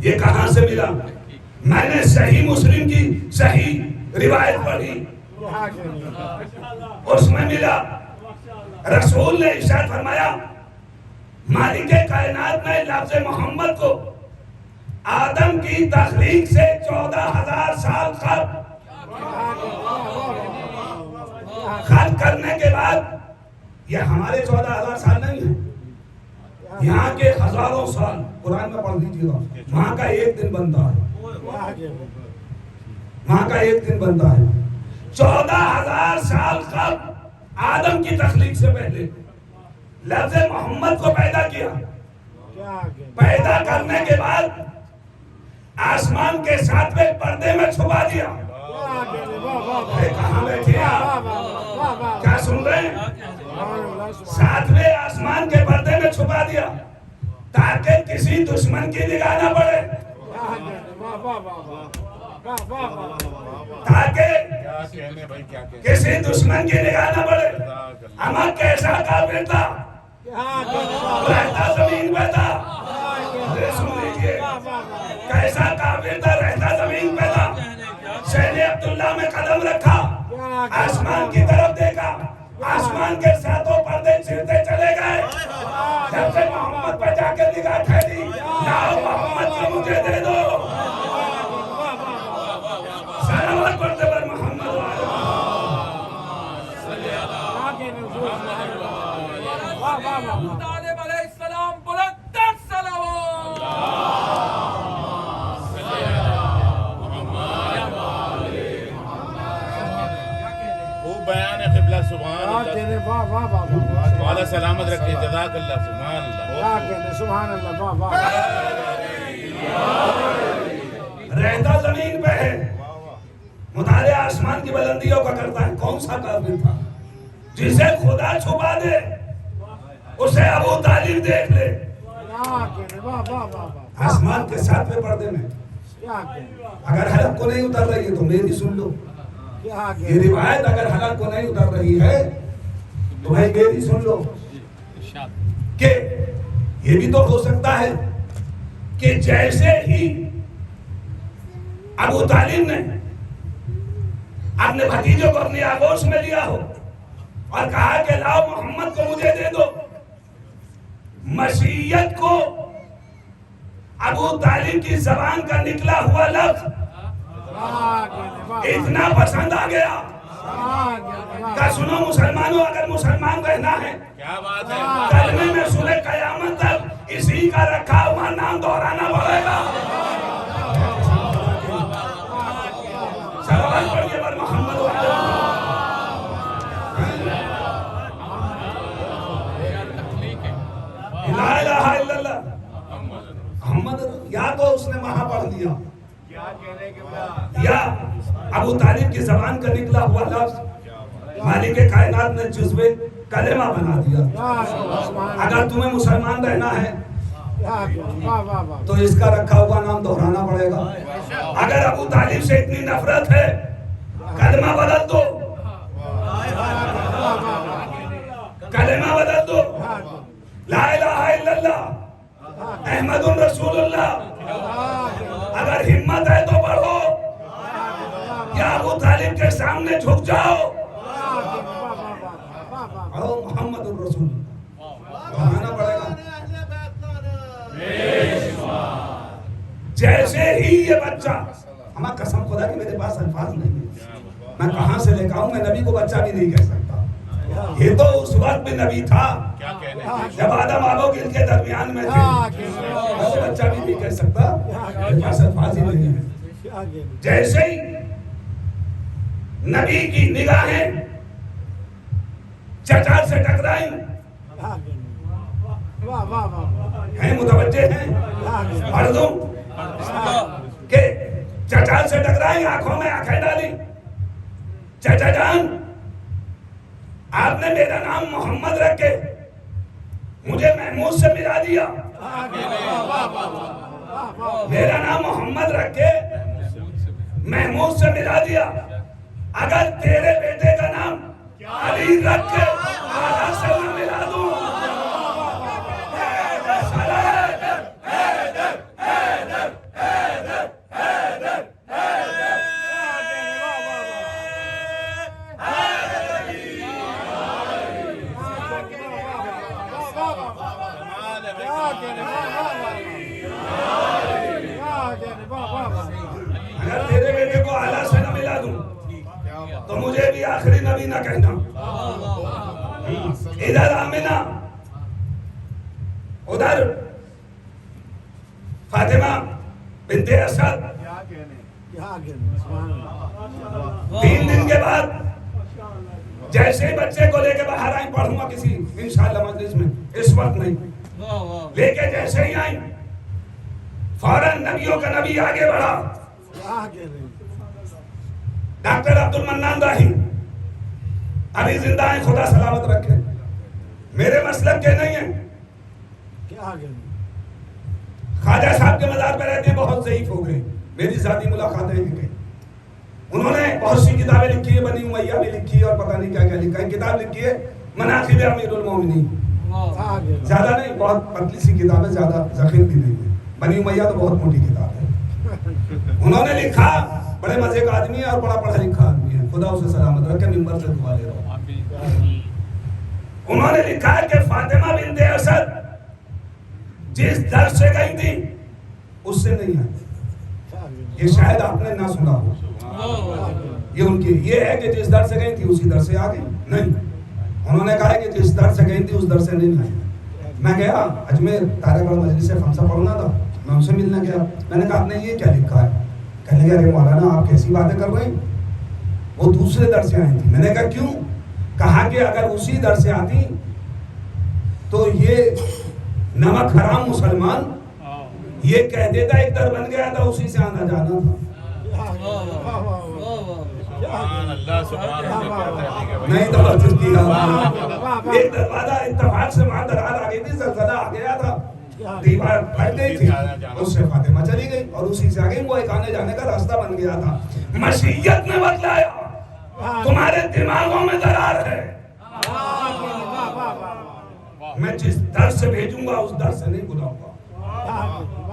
یہ کہاں سے ملا؟ میں نے صحیح مسلم کی صحیح روایت پڑھی، اس میں ملا رسول نے ارشاد فرمایا مالک کائنات نے لفظ محمد کو آدم کی تخلیق سے 14,000 سال خلق کرنے کے بعد، یہ ہمارے 14,000 سال نہیں ہیں، یہاں کے ہزاروں سال، قرآن میں پڑھ لیجیے گا، وہاں کا ایک دن بنتا ہے، وہاں کا ایک دن بنتا ہے۔ 14,000 سال خلق آدم کی تخلیق سے پہلے لفظ محمد کو پیدا کیا، پیدا کرنے کے بعد آسمان کے ساتویں پردے میں چھپا دیا۔ کہاں بیٹھے آپ؟ کیا سن رہے ہیں؟ ساتویں آسمان کے پردے میں چھپا دیا تاکہ کسی دشمن کی نگاہ نہ پڑے، تاکہ کسی دشمن کی نگاہ نہ پڑے۔ اما کیسا کافر تھا، رہتا زمین پہ تھا، سن لیجئے کیسا کافر تھا، رہتا زمین پہ تھا، شہر عبداللہ میں قدم رکھا، آسمان کی طرف دیکھا، آسمان کے ساتوں پردے چیرتے چلے گئے، جب سے محمد پہ جا کے نگاہ ٹھہری، لاؤ محمد کو مجھے دے دو، سلامت پڑھتے پر محمد ابو طالب علیہ السلام بلندر صلوات۔ خوب بیان ہے قبلہ، سبحان اللہ، والا سلامت رکھے، جزاک اللہ، سبحان اللہ۔ رہتا زمین پہ ہے، مطالعہ آسمان کی بلندیوں کا کرتا ہے۔ کون سا کافر تھا جسے خدا چھپا دے، اسے ابو طالب دیکھ لے آسمان کے ساتویں پردے میں۔ اگر حلق کو نہیں اتر رہی ہے تو میری سن لو، یہ روایت اگر حلق کو نہیں اتر رہی ہے تو بھائی میری سن لو، کہ یہ بھی تو ہو سکتا ہے کہ جیسے ہی ابو طالب نے اپنے بھتیجوں کو اپنی آغوش میں لیا ہو، اور کہا کہ لاؤ محمد کو مجھے دے دو. مشیت کو ابو طالب کی زبان کا نکلا ہوا لفظ اتنا پسند آ گیا کہ سنو مسلمانوں، اگر مسلمان رہنا ہے کیا بات ہے، کلمے میں سورہ قیامت تک اسی کا رکھا ہوا نام دہرانا پڑے گا. سلوات پڑھیے پر محمد لا الہ الا اللہ محمد. یا تو اس نے وہاں پڑھ دیا یا ابو طالب کی زبان کا نکلا ہوا لفظ مالک کائنات نے جزوِ کلمہ بنا دیا. اگر تمہیں مسلمان رہنا ہے تو اس کا رکھا ہوا نام دہرانا پڑے گا. اگر ابو طالب سے اتنی نفرت ہے کلمہ بدل دو، کلمہ بدل دو، لا الہ الا اللہ احمد رسول اللہ. اگر ہمت ہے تو پڑھو یا ابو طالب کے سامنے جھک جاؤ. محمد الرسول بنانا پڑے گا. جیسے ہی یہ بچہ، ہمیں قسم خدا کہ میرے پاس الفاظ نہیں ہے، میں کہاں سے لے کے آؤں، میں نبی کو بچہ بھی نہیں کہہ سکتا. یہ تو اس وقت بھی نبی تھا جب آدم آبو گل کے درمیان میں تھے. میں بچہ بھی نہیں کہہ سکتا، میرے پاس الفاظ ہی نہیں ہے. جیسے ہی نبی کی نگاہیں چچا سے ٹکرائیں، ہیں متوجہ ہیں پڑھ دوں کہ چچا سے ٹکرائیں، آنکھوں میں آنکھیں ڈالی. چچا جان آپ نے میرا نام محمد رکھ کے مجھے محمود سے ملا دیا. میرا نام محمد رکھ کے محمود سے ملا دیا. اگر تیرے بیٹے کا نام علی رکھ کے آدھا سے نہ ملا دوں. اگر تیرے بیٹے کو اعلیٰ سے نہ ملا دوں تو مجھے بھی آخری نبی نہ کہنا. ادھر آمنہ، ادھر فاطمہ بنت اسد. 3 دن کے بعد جیسے ہی بچے کو لے کے باہر آئیں، پڑھوں گا کسی انشاءاللہ مجلس میں، اس وقت نہیں، لے کے جیسے ہی آئیں فوراً نبیوں کا نبی آگے بڑھا. ڈاکٹر عبد المنان راہی ابھی زندہ ہیں، خدا سلامت رکھے. میرے مسلک کے نہیں ہیں، خواجہ صاحب کے مزار پہ رہتے ہیں، بہت ضعیف ہو گئے. میری ذاتی ملاقاتیں بھی گئی. انہوں نے بہت سی کتابیں لکھی ہے، بنی امیہ بھی لکھی ہے اور پتہ نہیں کیا کیا لکھا ہے. کتاب لکھی ہے مناقب امیر المومنین، زیادہ نہیں، بہت پتلی سی کتاب ہے، زیادہ ضخیم بھی نہیں ہے. بنی امیہ تو بہت موٹی کتاب ہے. انہوں نے لکھا، بڑے مزے کا آدمی ہے اور بڑا پڑھا لکھا آدمی ہے، خدا اسے سلامت رکھے، منبر سے دعا لے رہا ہوں. انہوں نے لکھا ہے کہ فاطمہ بنت اسد جس در سے گئی تھی اس سے نہیں آئی. یہ شاید آپ نے نہ سنا ہو. یہ ان کی یہ ہے کہ جس در سے گئی تھی اسی در سے آ گئی نہیں. انہوں نے کہا ہے کہ جس در سے گئی تھی اس در سے نہیں آئی. میں گیا اجمیر، تارے گڑھ مجلس خمسہ پڑھنا تھا، میں ان سے ملنے گیا. میں نے کہا آپ نے یہ کیا لکھا ہے؟ کہنے لگے ارے مولانا آپ کیسی باتیں کر رہے ہیں، وہ دوسرے در سے آئی تھی. میں نے کہا کیوں؟ کہا کہ اگر اسی در سے آتی تو یہ نمک حرام مسلمان یہ کہہ دیتا ایک در بن گیا تھا، اسی سے آنا جانا تھا. نہیں توجہ کیا. ایک دروازہ اتفاق سے وہاں درار آ گئی تھی، زلزلہ آ گیا تھا، دیوار پھٹ گئی تھی، اس سے فاطمہ چلی گئی اور اسی سے آگے وہ ایک آنے جانے کا راستہ بن گیا تھا. مشیت نے بتلایا تمہارے دماغوں میں درار ہے، میں جس در سے بھیجوں گا اس در سے نہیں بلاؤں گا.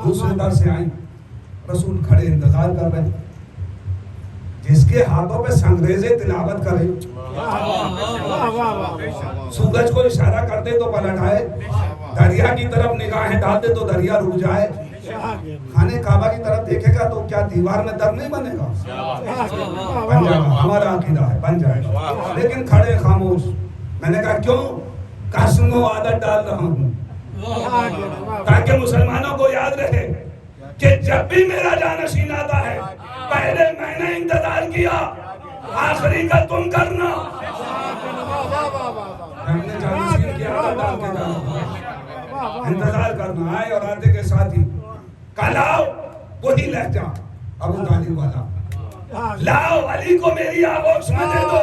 دوسرے در سے آئیں، رسول کھڑے انتظار کر رہے ہیں. جس کے ہاتھوں پہ سنگریزے تلاوت کرے، سورج کو اشارہ کر دے تو پلٹ آئے، دریا کی طرف نگاہیں ڈال دے تو دریا رک جائے، خانے کعبہ کی طرف دیکھے گا تو کیا دیوار میں در نہیں بنے گا؟ بن جائے گا، ہمارا عقیدہ ہے بن جائے گا، لیکن کھڑے خاموش۔ میں نے کہا کیوں؟ قسم و عادت ڈال رہا ہوں تاکہ مسلمانوں کو یاد رہے کہ جب بھی میرا جانشین آتا ہے پہلے میں نے انتظار کیا، آخری کا تم کرنا۔ ہم نے جانشین کی عادت ڈال کے جانا، انتظار کرنا، آئے اور آتے کے ساتھ ہی کل آؤ، وہی لہجہ ابو طالب والا، لاؤ علی کو میری آغوش میں دے دو،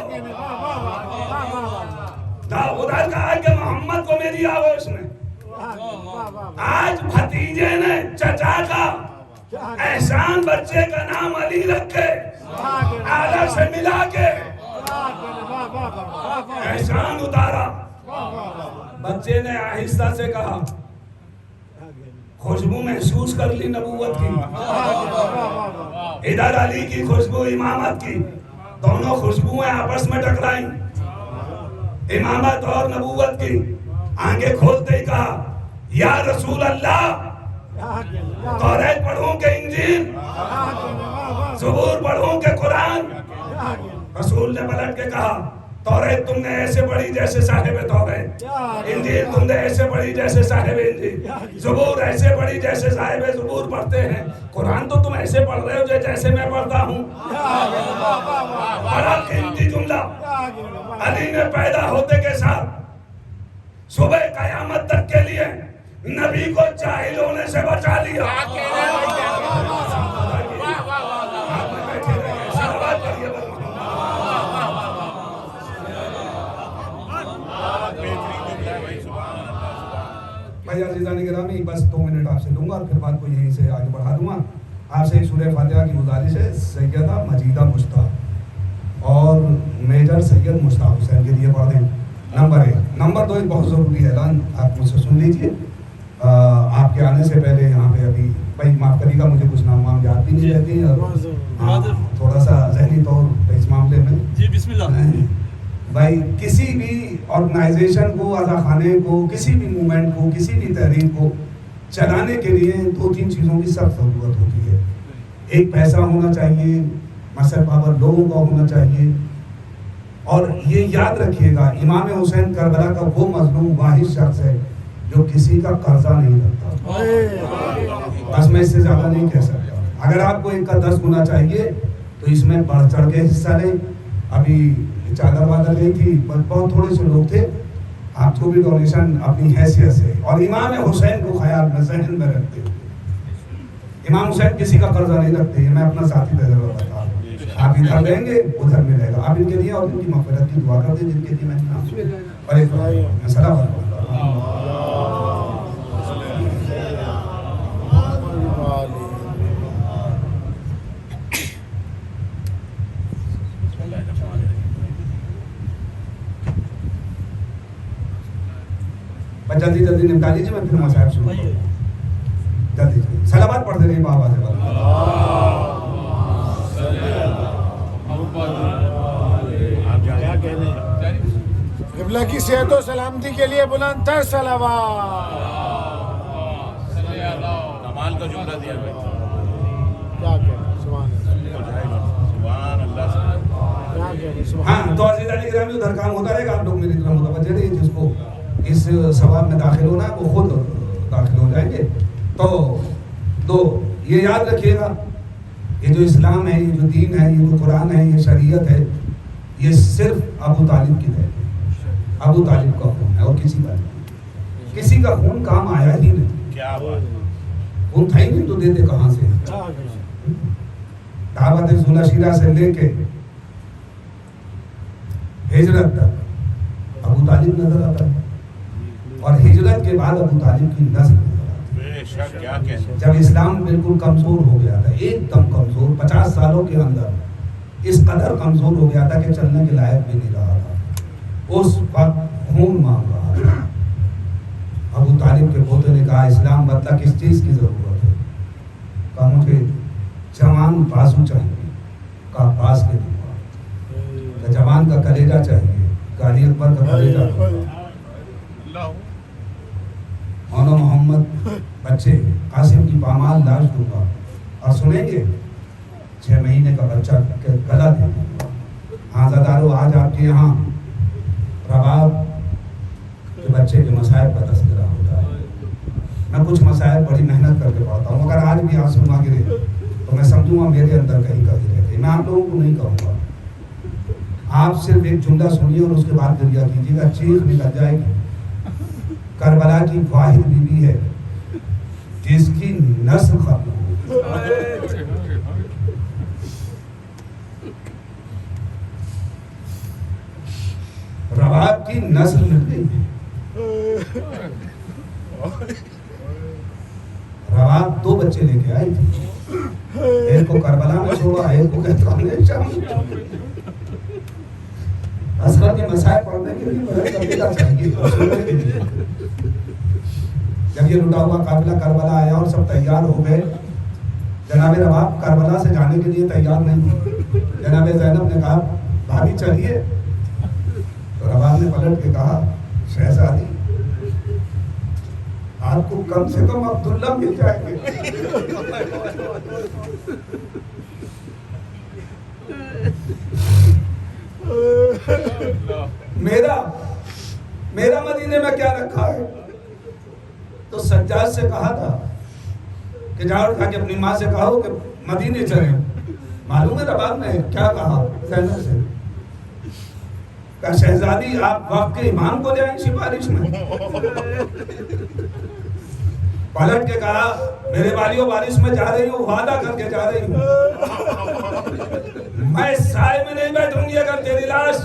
ادھر کہا کہ محمد کو میری آغوش میں۔ آج بھتیجے نے چچا کا احسان بچے کا نام علی رکھے، آلہ سے ملا کے احسان اتارا۔ بچے نے آہستہ سے کہا، خوشبو محسوس کر لی نبوت کی، ادھر علی کی خوشبو امامت کی، دونوں خوشبویں آپس میں ٹکرائیں، امامت اور نبوت کی۔ آنگیں کھولتے ہی کہا، یا رسول اللہ، توریت پڑھوں کہ انجیل، زبور پڑھوں کہ قرآن؟ رسول نے پلٹ کے کہا، توریت تم نے ایسے پڑھی جیسے صاحب توریت، انجیل تم نے ایسے پڑھی جیسے صاحب انجیل، زبور ایسے پڑھی جیسے صاحب زبور پڑھتے ہیں، قرآن تو تم ایسے پڑھ رہے ہو جیسے میں پڑھتا ہوں۔ بڑا قیمتی جملہ علی نے پیدا ہوتے کے ساتھ صبح قیامت تک کے لیے نبی کو جاہل ہونے سے بچا لیا۔ بھائی عزیزان گرامی، بس 2 منٹ آپ سے لوں گا اور پھر بات کو یہیں سے آگے بڑھا دوں گا۔ آپ سے سورہ فاتحہ کی گزارش ہے، سیدہ مجیدہ مشتاق اور میجر سید مشتاق حسین کے لیے پڑھ دیں، نمبر 1۔ نمبر 2 ایک بہت ضروری اعلان آپ مجھ سے سن لیجئے۔ آپ کے آنے سے پہلے یہاں پہ ابھی بھائی معاف کریے گا، مجھے کچھ نام یاد بھی نہیں رہتے ہیں اور تھوڑا سا ذہنی طور پہ اس معاملے میں جی بسم اللہ بھائی، کسی بھی آرگنائزیشن کو، عزا خانے کو، کسی بھی موومنٹ کو، کسی بھی تحریک کو چلانے کے لیے 2-3 چیزوں کی سخت ضرورت ہوتی ہے۔ ایک پیسہ ہونا چاہیے، مسل پاور لوگوں کا ہونا چاہیے، اور یہ یاد رکھیے گا امام حسین کربلا کا وہ مظلوم واحد شخص ہے جو کسی کا قرضہ نہیں رکھتا۔ بس میں اس سے زیادہ نہیں کہہ سکتا۔ اگر آپ کو 1 کا 10 گنا چاہیے تو اس میں بڑھ چڑھ کے حصہ لیں۔ ابھی چادر وادر گئی تھی، بہت تھوڑے سے لوگ تھے، آپ کو بھی ڈونیشن اپنی حیثیت سے، اور امام حسین کو خیال میں ذہن میں رکھتے ہوئے۔ امام حسین کسی کا قرضہ نہیں رکھتے، یہ میں اپنا ذاتی تجربہ بتا رہا ہوں۔ آپ ادھر لیں گے ادھر ملے گا۔ آپ ان کے لیے اور ان کی مغفرت کی دعا کرتے جن کے لیے میں نام اور ایک سلام علیکم۔ جلدی جلدی نمٹا لیجیے، میں پھر مسائل شروع کروں۔ جلدی صلوات پڑھتے رہیے بابا سے۔ قبلہ کی صحت و سلامتی کے لیے بلند تر صلوات۔ کمال کا جملہ دیا بھائی، کیا کہنا، سبحان اللہ، ہاں تو عزیزان گرامی ادھر کام ہوتا رہے گا، آپ لوگ میری طرف متوجہ رہیے، جس کو اس ثواب میں داخل ہونا ہے وہ خود داخل ہو جائیں گے۔ تو یہ یاد رکھیے گا، یہ جو اسلام ہے، یہ جو دین ہے، یہ جو قرآن ہے، یہ شریعت ہے، یہ صرف ابو طالب کی ہے، ابو طالب کا خون ہے اور کسی کا نہیں۔ کسی کا خون کام آیا ہی نہیں، کیا بات، خون تھا ہی نہیں تو دیتے کہاں سے؟ دعوت ذوالشیرہ سے لے کے ہجرت تک ابو طالب نظر آتا ہے، اور ہجرت کے بعد ابو طالب کی نسل نظر آتی ہے۔ بے شک، کیا کہنا۔ جب اسلام بالکل کمزور ہو گیا تھا، ایک دم کمزور، 50 سالوں کے اندر اس قدر کمزور ہو گیا تھا کہ چلنے کے لائق بھی نہیں رہا تھا، اس وقت خون مانگ رہا تھا۔ ابو طالب کے پوتے نے کہا، اسلام بدلا کس چیز کی ضرورت ہے؟ کہا مجھے جوان بازو چاہیے، کا عباس کے دعا کہ جوان کا کلیجہ چاہیے، غازی اکبر کا کلیجہ، مولانا محمد بچے قاسم کی پامال لاش دوں گا، اور سنیں گے 6 مہینے کا بچہ گلا دے دوں گا۔ ہاں زدارو، آج آپ کے یہاں رباب کے بچے کے مسائل کا تذکرہ ہوتا ہے۔ میں کچھ مسائل بڑی محنت کر کے پڑھتا ہوں، اگر آج بھی آنسو نہ گرے تو میں سمجھوں گا میرے اندر کہیں کمی رہتی۔ میں آپ لوگوں کو نہیں کہوں گا، آپ صرف ایک جملہ سنیے اور اس کے بعد دریا کیجیے گا، چیخ نکل جائے گی۔ کربلا کی واحد بیوی ہے جس کی نسل ختم ہو، رباب کی نسل مٹ گئی ہے۔ رباب 2 بچے لے کے آئی تھی، ایک کو کربلا میں چھوڑا، ایک کو کہتا ہم نے شام میں چھوڑا۔ حسرت کے مسائل پڑھنے کے لیے مدد کرنا چاہیے۔ جب یہ لٹا ہوا قافلہ کربلا آیا اور سب تیار ہو گئے، جناب رباب کربلا سے جانے کے لیے تیار نہیں تھی۔ جناب زینب نے کہا بھابھی چلیے، تو رباب نے پلٹ کے کہا شہزادی آپ کو کم سے کم عبداللہ مل جائیں گے۔ میرا مدینے میں کیا رکھا ہے؟ تو سجاد سے کہا تھا کہ جاؤ اٹھا کے اپنی ماں سے کہو کہ مدینے چلیں۔ معلوم ہے رباب نے کیا کہا زینب سے؟ کہ شہزادی آپ وقت کے امام کو لے آئیں سفارش میں۔ پلٹ کے کہا میرے والیوں بارش میں جا رہی ہوں، وعدہ کر کے جا رہی ہوں، میں سائے میں نہیں بیٹھوں گی اگر تیری لاش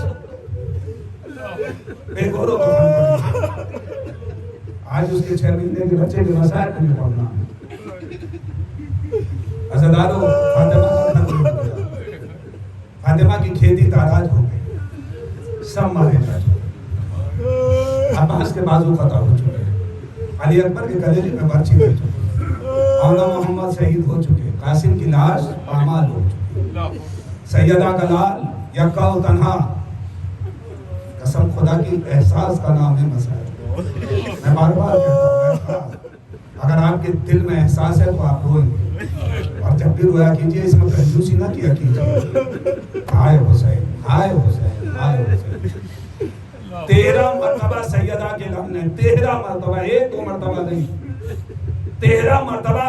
بے گورو کو بند کرے۔ آج اس کے 6 مہینے کے بچے کے مسائل کو نہیں پڑھنا۔ عزیزانو، فاطمہ کا گھر ہو گیا، فاطمہ کی کھیتی تاراج ہو گئی، سب مارے جا چکے، عباس کے بازو قطع ہو چکے، علی اکبر کے کلیجے میں برچی لگ چکے، مولانا محمد شہید ہو چکے، قاسم کی لاش پامال ہو چکی، سیدہ کا لال یکا و تنہا، قسم خدا کی احساس کا نام ہے مسائل۔ میں بار بار کہتا ہوں اگر آپ کے دل میں احساس ہے تو آپ روئیں گے، اور جب بھی رویا کیجئے اس میں کنجوسی نہ کیا کیجئے۔ ہائے حسین، ہائے حسین، ہائے حسین۔ 13 مرتبہ سیدہ کے لب نے 13 مرتبہ، 1-2 مرتبہ نہیں، 13 مرتبہ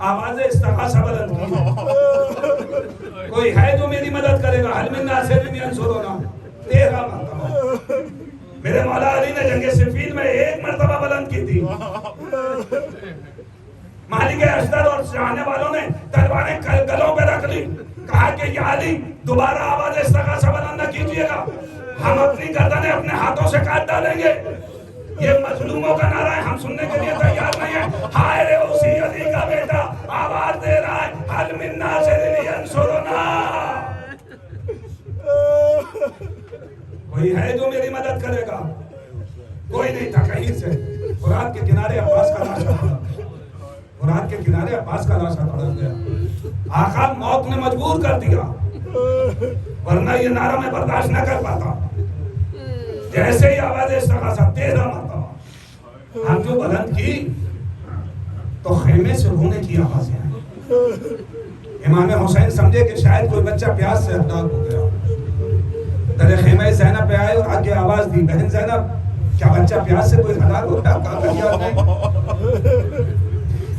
آواز استغاثہ بلند کی۔ کوئی ہے جو میری مدد کرے گا؟ حل من ناصر ینصرنا، 13 مرتبہ۔ میرے مولا علی نے جنگ صفین میں 1 مرتبہ بلند کی تھی۔ مالک اشتر اور چاہنے والوں نے تلواریں گلوں پہ رکھ لی، کہا کہ یا علی دوبارہ آواز استغاثہ بلند نہ کیجیے گا، ہم اپنی گردنیں اپنے ہاتھوں سے کاٹ ڈالیں گے۔ یہ مظلوموں کا نعرہ ہے، ہم سننے کے لیے تیار نہیں ہیں۔ ہائے رے اسی علی کا بیٹا آواز دے رہا ہے، حل من ناصر ینصرنا، کوئی ہے جو میری مدد کرے گا؟ کوئی نہیں تھا۔ کہیں سے فرات کے کنارے عباس کا لاشا پڑا، فرات کے کنارے عباس کا لاشا پڑا گیا۔ آقا موت نے مجبور کر دیا، ورنہ یہ نعرہ میں برداشت نہ کر پاتا۔ جیسے ہی آواز استغاثہ 13 مرتبہ ہم جو بلند کی تو خیمے سے رونے کی آوازیں آئیں۔ امام حسین سمجھے کہ شاید کوئی بچہ پیاس سے ہلاک ہو گیا، در خیمہ زینب پہ آئے اور آگے آواز دی، بہن زینب کیا بچہ پیاس سے کوئی ہلاک ہو گیا؟ کہا کہ یاد نہیں۔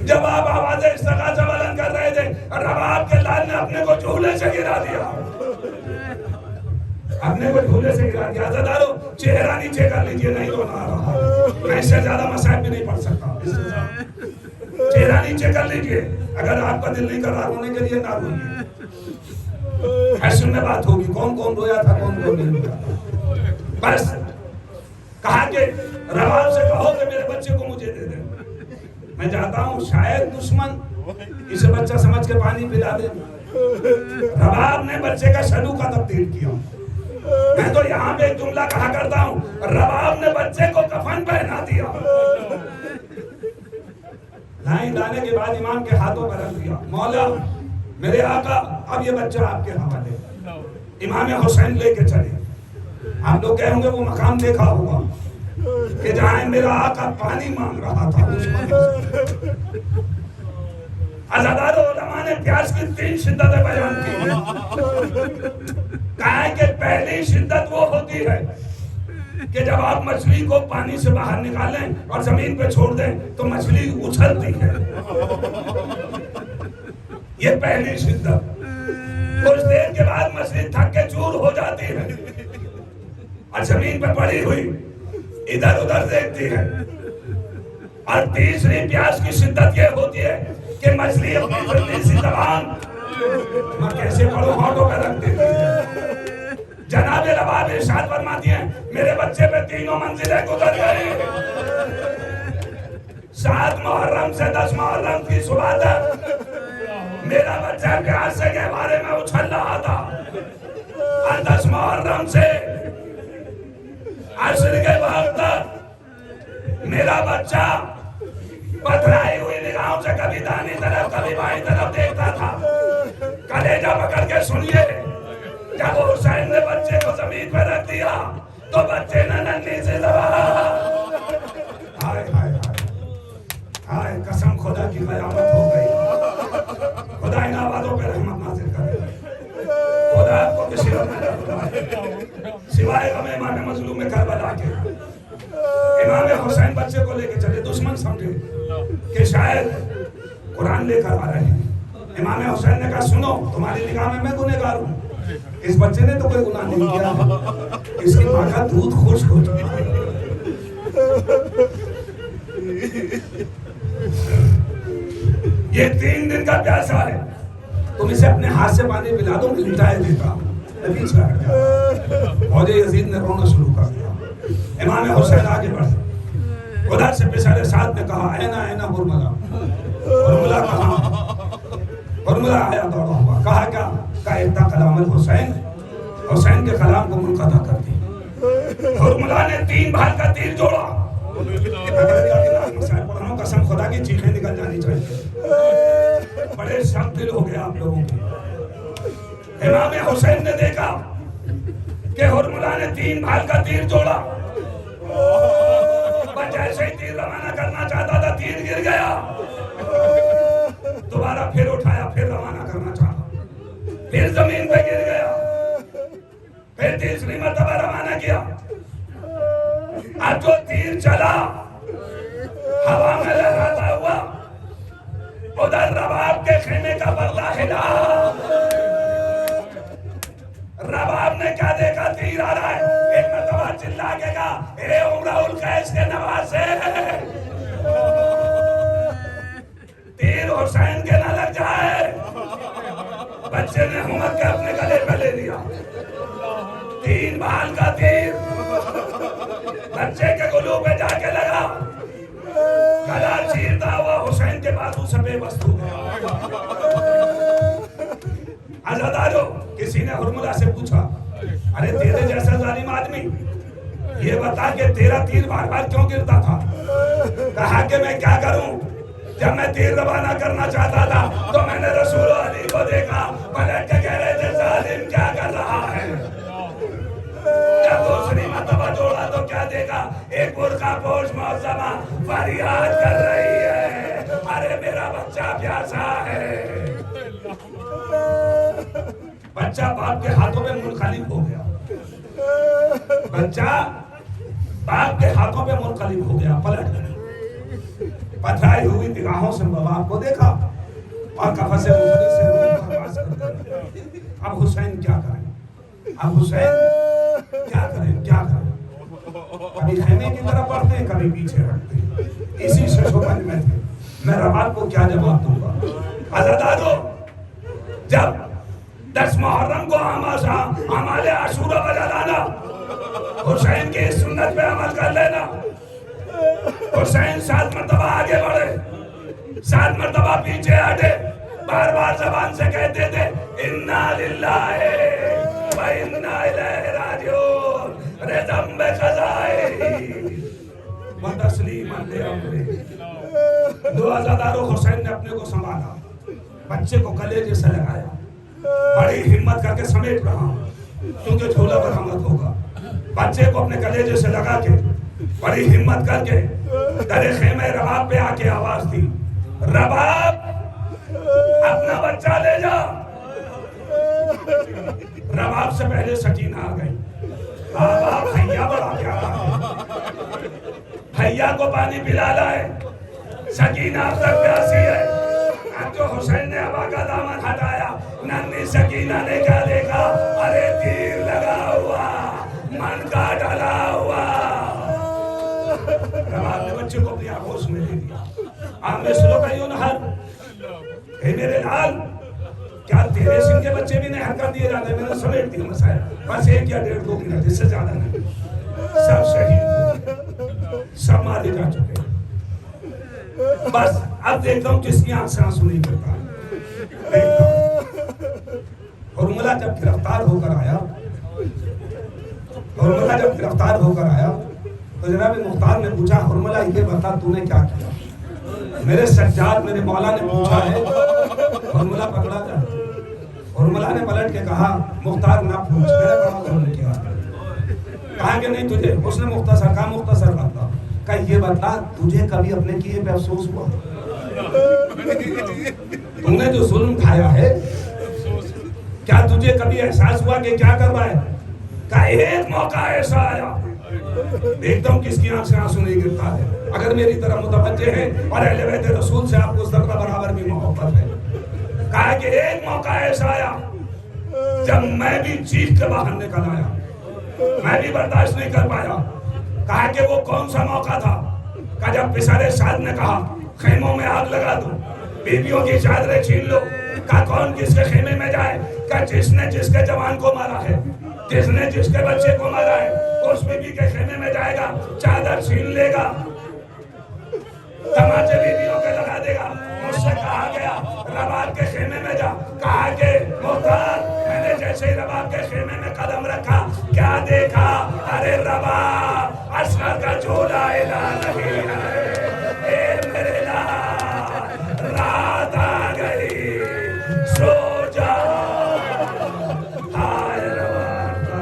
جب آپ آواز استغاثہ بلند کر رہے تھے، رباب کے لال نے اپنے کو جھولے سے گرا دیا، اپنے کو جھولے سے گرا دیا۔ عزیزانو، چہرہ نیچے کر لیجئے، نہیں تو نہ رہا، میں اس سے زیادہ مسائل بھی نہیں پڑھ سکتا۔ چہرہ نیچے کر لیجئے، اگر آپ کا دل نہیں کر رہا رونے کے لیے نہ روئیے۔ ایسے میں بات ہوگی، کون کون رویا تھا، کون کون نہیں رویا تھا۔ بس کہا کہ رباب سے کہو کہ میرے بچے کو مجھے دے دیں، میں جاتا ہوں، شاید دشمن اسے بچہ سمجھ کے پانی پلا دے۔ رباب نے بچے کا شلوکا تبدیل کیا۔ میں تو یہاں پہ ایک جملہ کہا کرتا ہوں، رباب نے بچے کو کفن پہنا دیا۔ لائن لانے کے بعد امام کے ہاتھوں پر رکھ دیا، مولا میرے آقا اب یہ بچہ آپ کے حوالے، امام حسین لے کے چلے. آپ لوگ کہیں گے وہ مقام دیکھا ہوگا کہ جہاں میرا آقا پانی مانگ رہا تھا. عزادار علماء نے پیاس کی 3 شدتیں بیان کی ہیں. کہا ہے کہ پہلی شدت وہ ہوتی ہے کہ جب آپ مچھلی کو پانی سے باہر نکالیں اور زمین پہ چھوڑ دیں تو مچھلی اچھلتی ہے. یہ پہلی شدت. کچھ دیر کے بعد مچھلی تھک کے چور ہو جاتی ہے اور زمین پہ پڑی ہوئی ادھر ادھر دیکھتی ہے. اور تیسری پیاس کی شدت یہ ہوتی ہے کہ مچھلی اپنی جلدی سی زبان میں کیسے پڑھوں ہاتھوں پہ رکھ دیتی ہے. جناب رباب ارشاد فرماتی ہیں میرے بچے پہ 3 منزلیں گزر گئی. 7 محرم سے 10 محرم کی صبح تک میرا بچہ پیاسے کے بارے میں اچھل رہا تھا اور 10 محرم سے عصر کے وقت تک میرا بچہ پتھرائی ہوئی نگاہوں سے کبھی دانی طرف کبھی بائیں طرف دیکھتا تھا. کلیجہ پکڑ کے سنیے، جب حسین نے بچے کو زمین پہ رکھ دیا تو بچے نے ننھی سی زبان، ہائے ہائے ہائے، قسم خدا کی قیامت ہو گئی. خدا ان آبادوں پہ رحمت نازل کرے. خدا آپ کو کسی اور میں رکھتا سوائے غم امام مظلوم کربلا کے. امام حسین بچے کو لے کے چلے. دشمن سمجھے کہ شاید قرآن لے کر آ رہے ہیں. امام حسین نے کہا سنو، تمہاری نگاہ میں گنہگار ہوں، اس بچے نے تو کوئی گناہ نہیں کیا ہے، اس کی ماں کا دودھ خشک ہو چکا ہے. یہ 3 دن کا پیاسا ہے، تم اسے اپنے ہاتھ سے پانی پلا دو، میں لٹائے دیتا ہوں. پیچھے ہٹ گیا. فوج یزید نے رونا شروع کر دیا. امام حسین آگے بڑھے. ادھر سے پچھلے ساتھ نے کہا اینا اینا ہرملہ. ہرملہ کہاں؟ ہرملہ آیا دوڑا ہوا. کہا کیا؟ کہا اتنا کلام الحسین، حسین کے کلام کو منقطع کر دی. ہرملہ نے 3 بھال کا تیر جوڑا. قسم خدا کی چیخیں نکل جانی چاہیے. بڑے سخت دل ہو گیا آپ لوگوں کے. امام حسین نے دیکھا کہ ہرملہ نے 3 بھال کا تیر جوڑا. جیسے ہی تیر روانہ کرنا چاہتا تھا تیر گر گیا. دوبارہ پھر اٹھایا، پھر روانہ کرنا چاہا، پھر زمین پہ گر گیا. پھر تیسری مرتبہ روانہ کیا. اب جو تیر چلا ہوا میں لہراتا ہوا ادھر رباب کے خیمے کا پردہ ہلا. رباب نے کیا دیکھا؟ تیر آ رہا ہے. ایک مرتبہ چلا کے کہا اے عمرہ القیس کے نواسے، تیر حسین کے نہ لگ جائے. بچے نے ہمت کے اپنے گلے پہ لے لیا. 3 بال کا تیر بچے کے گلو پہ جا کے لگا. گلا چیرتا ہوا حسین کے بازو سے بے بس ہو گیا. عزادارو، کسی نے ہرملہ سے پوچھا ارے تیرے جیسا ظالم آدمی یہ بتا کہ تیرا تیر بار بار کیوں گرتا تھا؟ کہا کہ میں کیا کروں، جب میں تیر روانہ کرنا چاہتا تھا تو میں نے رسول علی کو دیکھا، پلٹ کے کہہ رہے تھے ظالم کیا کر رہا ہے. جب دوسری مرتبہ جوڑا تو کیا دیکھا؟ ایک برقع پوش معظمہ فریاد کر رہی ہے ارے میرا بچہ پیاسا ہے. بچہ باپ کے ہاتھوں میں منقلب ہو گیا. بچہ باپ کے ہاتھوں پہ منقلب ہو گیا، پلٹ گیا. پتھرائی ہوئی نگاہوں سے باپ کو دیکھا اور کفن سے روح پرواز کر گئی. اب حسین کیا کریں؟ اب حسین کیا کریں؟ کیا کریں؟ کبھی خیمے کی طرف بڑھتے ہیں، کبھی پیچھے ہٹتے ہیں. اسی ششوپن میں تھے. میں رباب کو کیا جواب دوں گا؟ عزادارو، جب 10 محرم کو اعمال عاشورہ بجا لانا، حسین کی سنت پہ عمل کر لینا. حسین 7 مرتبہ آگے بڑھے، 7 مرتبہ پیچھے ہٹے. بار بار زبان سے کہتے تھے انا للہ و انا الیہ راجعون، رضم بقضائہ و تسلیما لامرہ. دو عزادارو، حسین نے اپنے کو سنبھالا. بچے کو کلیجے سے لگایا, بڑی ہمت کر کے سمیٹ رہا ہوں کیونکہ جھولا برآمد ہوگا. بچے کو اپنے کلیجے سے لگا کے بڑی ہمت کر کے در خیمہ رباب پہ آ کے آواز دی, رباب اپنا بچہ لے جا. رباب سے پہلے سکینہ آ گئی. بابا بھیا بڑا کیا بھیا کو پانی پلا لائے. سکینہ اب تک پیاسی ہے. اب جو حسین نے ابا کا دامن ہٹایا, ننھی سکینہ نے کیا دیکھا, ارے تیر لگا ہوا, من کا ڈلا ہوا. رباب نے بچے کو اپنی آگوش میں لے دیا. آمنے سلو کہیو نہر, اے میرے لال, کیا تیرے سن کے بچے بھی نہیں حرکت دیے جاتے؟ میں نے سمیٹ دیا مسائل, بس 1 یا 1.5 منٹ, اس سے زیادہ نہیں. سب شہید, سب مارے جا چکے. بس اب دیکھتا ہوں کس کی آنکھ سے آنسو نہیں کرتا. دیکھتا ہوں حرملہ جب گرفتار ہو کر آیا, حرملہ جب گرفتار ہو کر آیا تو جناب مختار نے پوچھا, حرملہ یہ بتا تو نے کیا کیا؟ میرے سجاد میرے مولا نے پوچھا ہے. حرملہ پکڑا جا. حرملہ نے پلٹ کے کہا, مختار نہ پوچھ, میرے بڑا ظلم کیا. کہا کہ نہیں تجھے, اس نے مختصر کہا, مختصر بتا, کہ یہ بتا تجھے کبھی اپنے کیے پہ افسوس ہوا؟ تم نے جو ظلم کھایا ہے, کیا تجھے کبھی احساس ہوا کہ کیا کر رہا ہے؟ کہ ایک موقع ایسا آیا, دیکھتا ہوں کس کی آنکھ سے آنسو نہیں گرتا ہے. اگر میری طرح متوجہ ہیں اور اہل بیت رسول سے آپ کو اس ذرہ برابر بھی محبت ہے. کہا کہ ایک موقع ایسا آیا جب میں بھی چیخ کے باہر نکل آیا, میں بھی برداشت نہیں کر پایا. کہا کہ وہ کون سا موقع تھا؟ کہ جب پسر سعد نے کہا خیموں میں آگ لگا دو, بیویوں کی چادریں چھین لو. کہا کون کس کے خیمے میں جائے؟ کہ جس نے جس کے جوان کو مارا ہے, جس نے جس کے بچے کو مارا ہے, اس بیوی کے خیمے میں جائے گا, چادر چھین لے گا, تماچے بیویوں کے لگا دے گا. مجھ سے کہا گیا رباب کے خیمے میں جا. کہا کہ مختار, میں نے جیسے ہی رباب کے خیمے میں قدم رکھا, کیا دیکھا؟ ارے رباب اصغر کا جھولا ہلا نہیں ہے. اے میرے لال, رات آ گئی, سو جا. ہائے رباب کا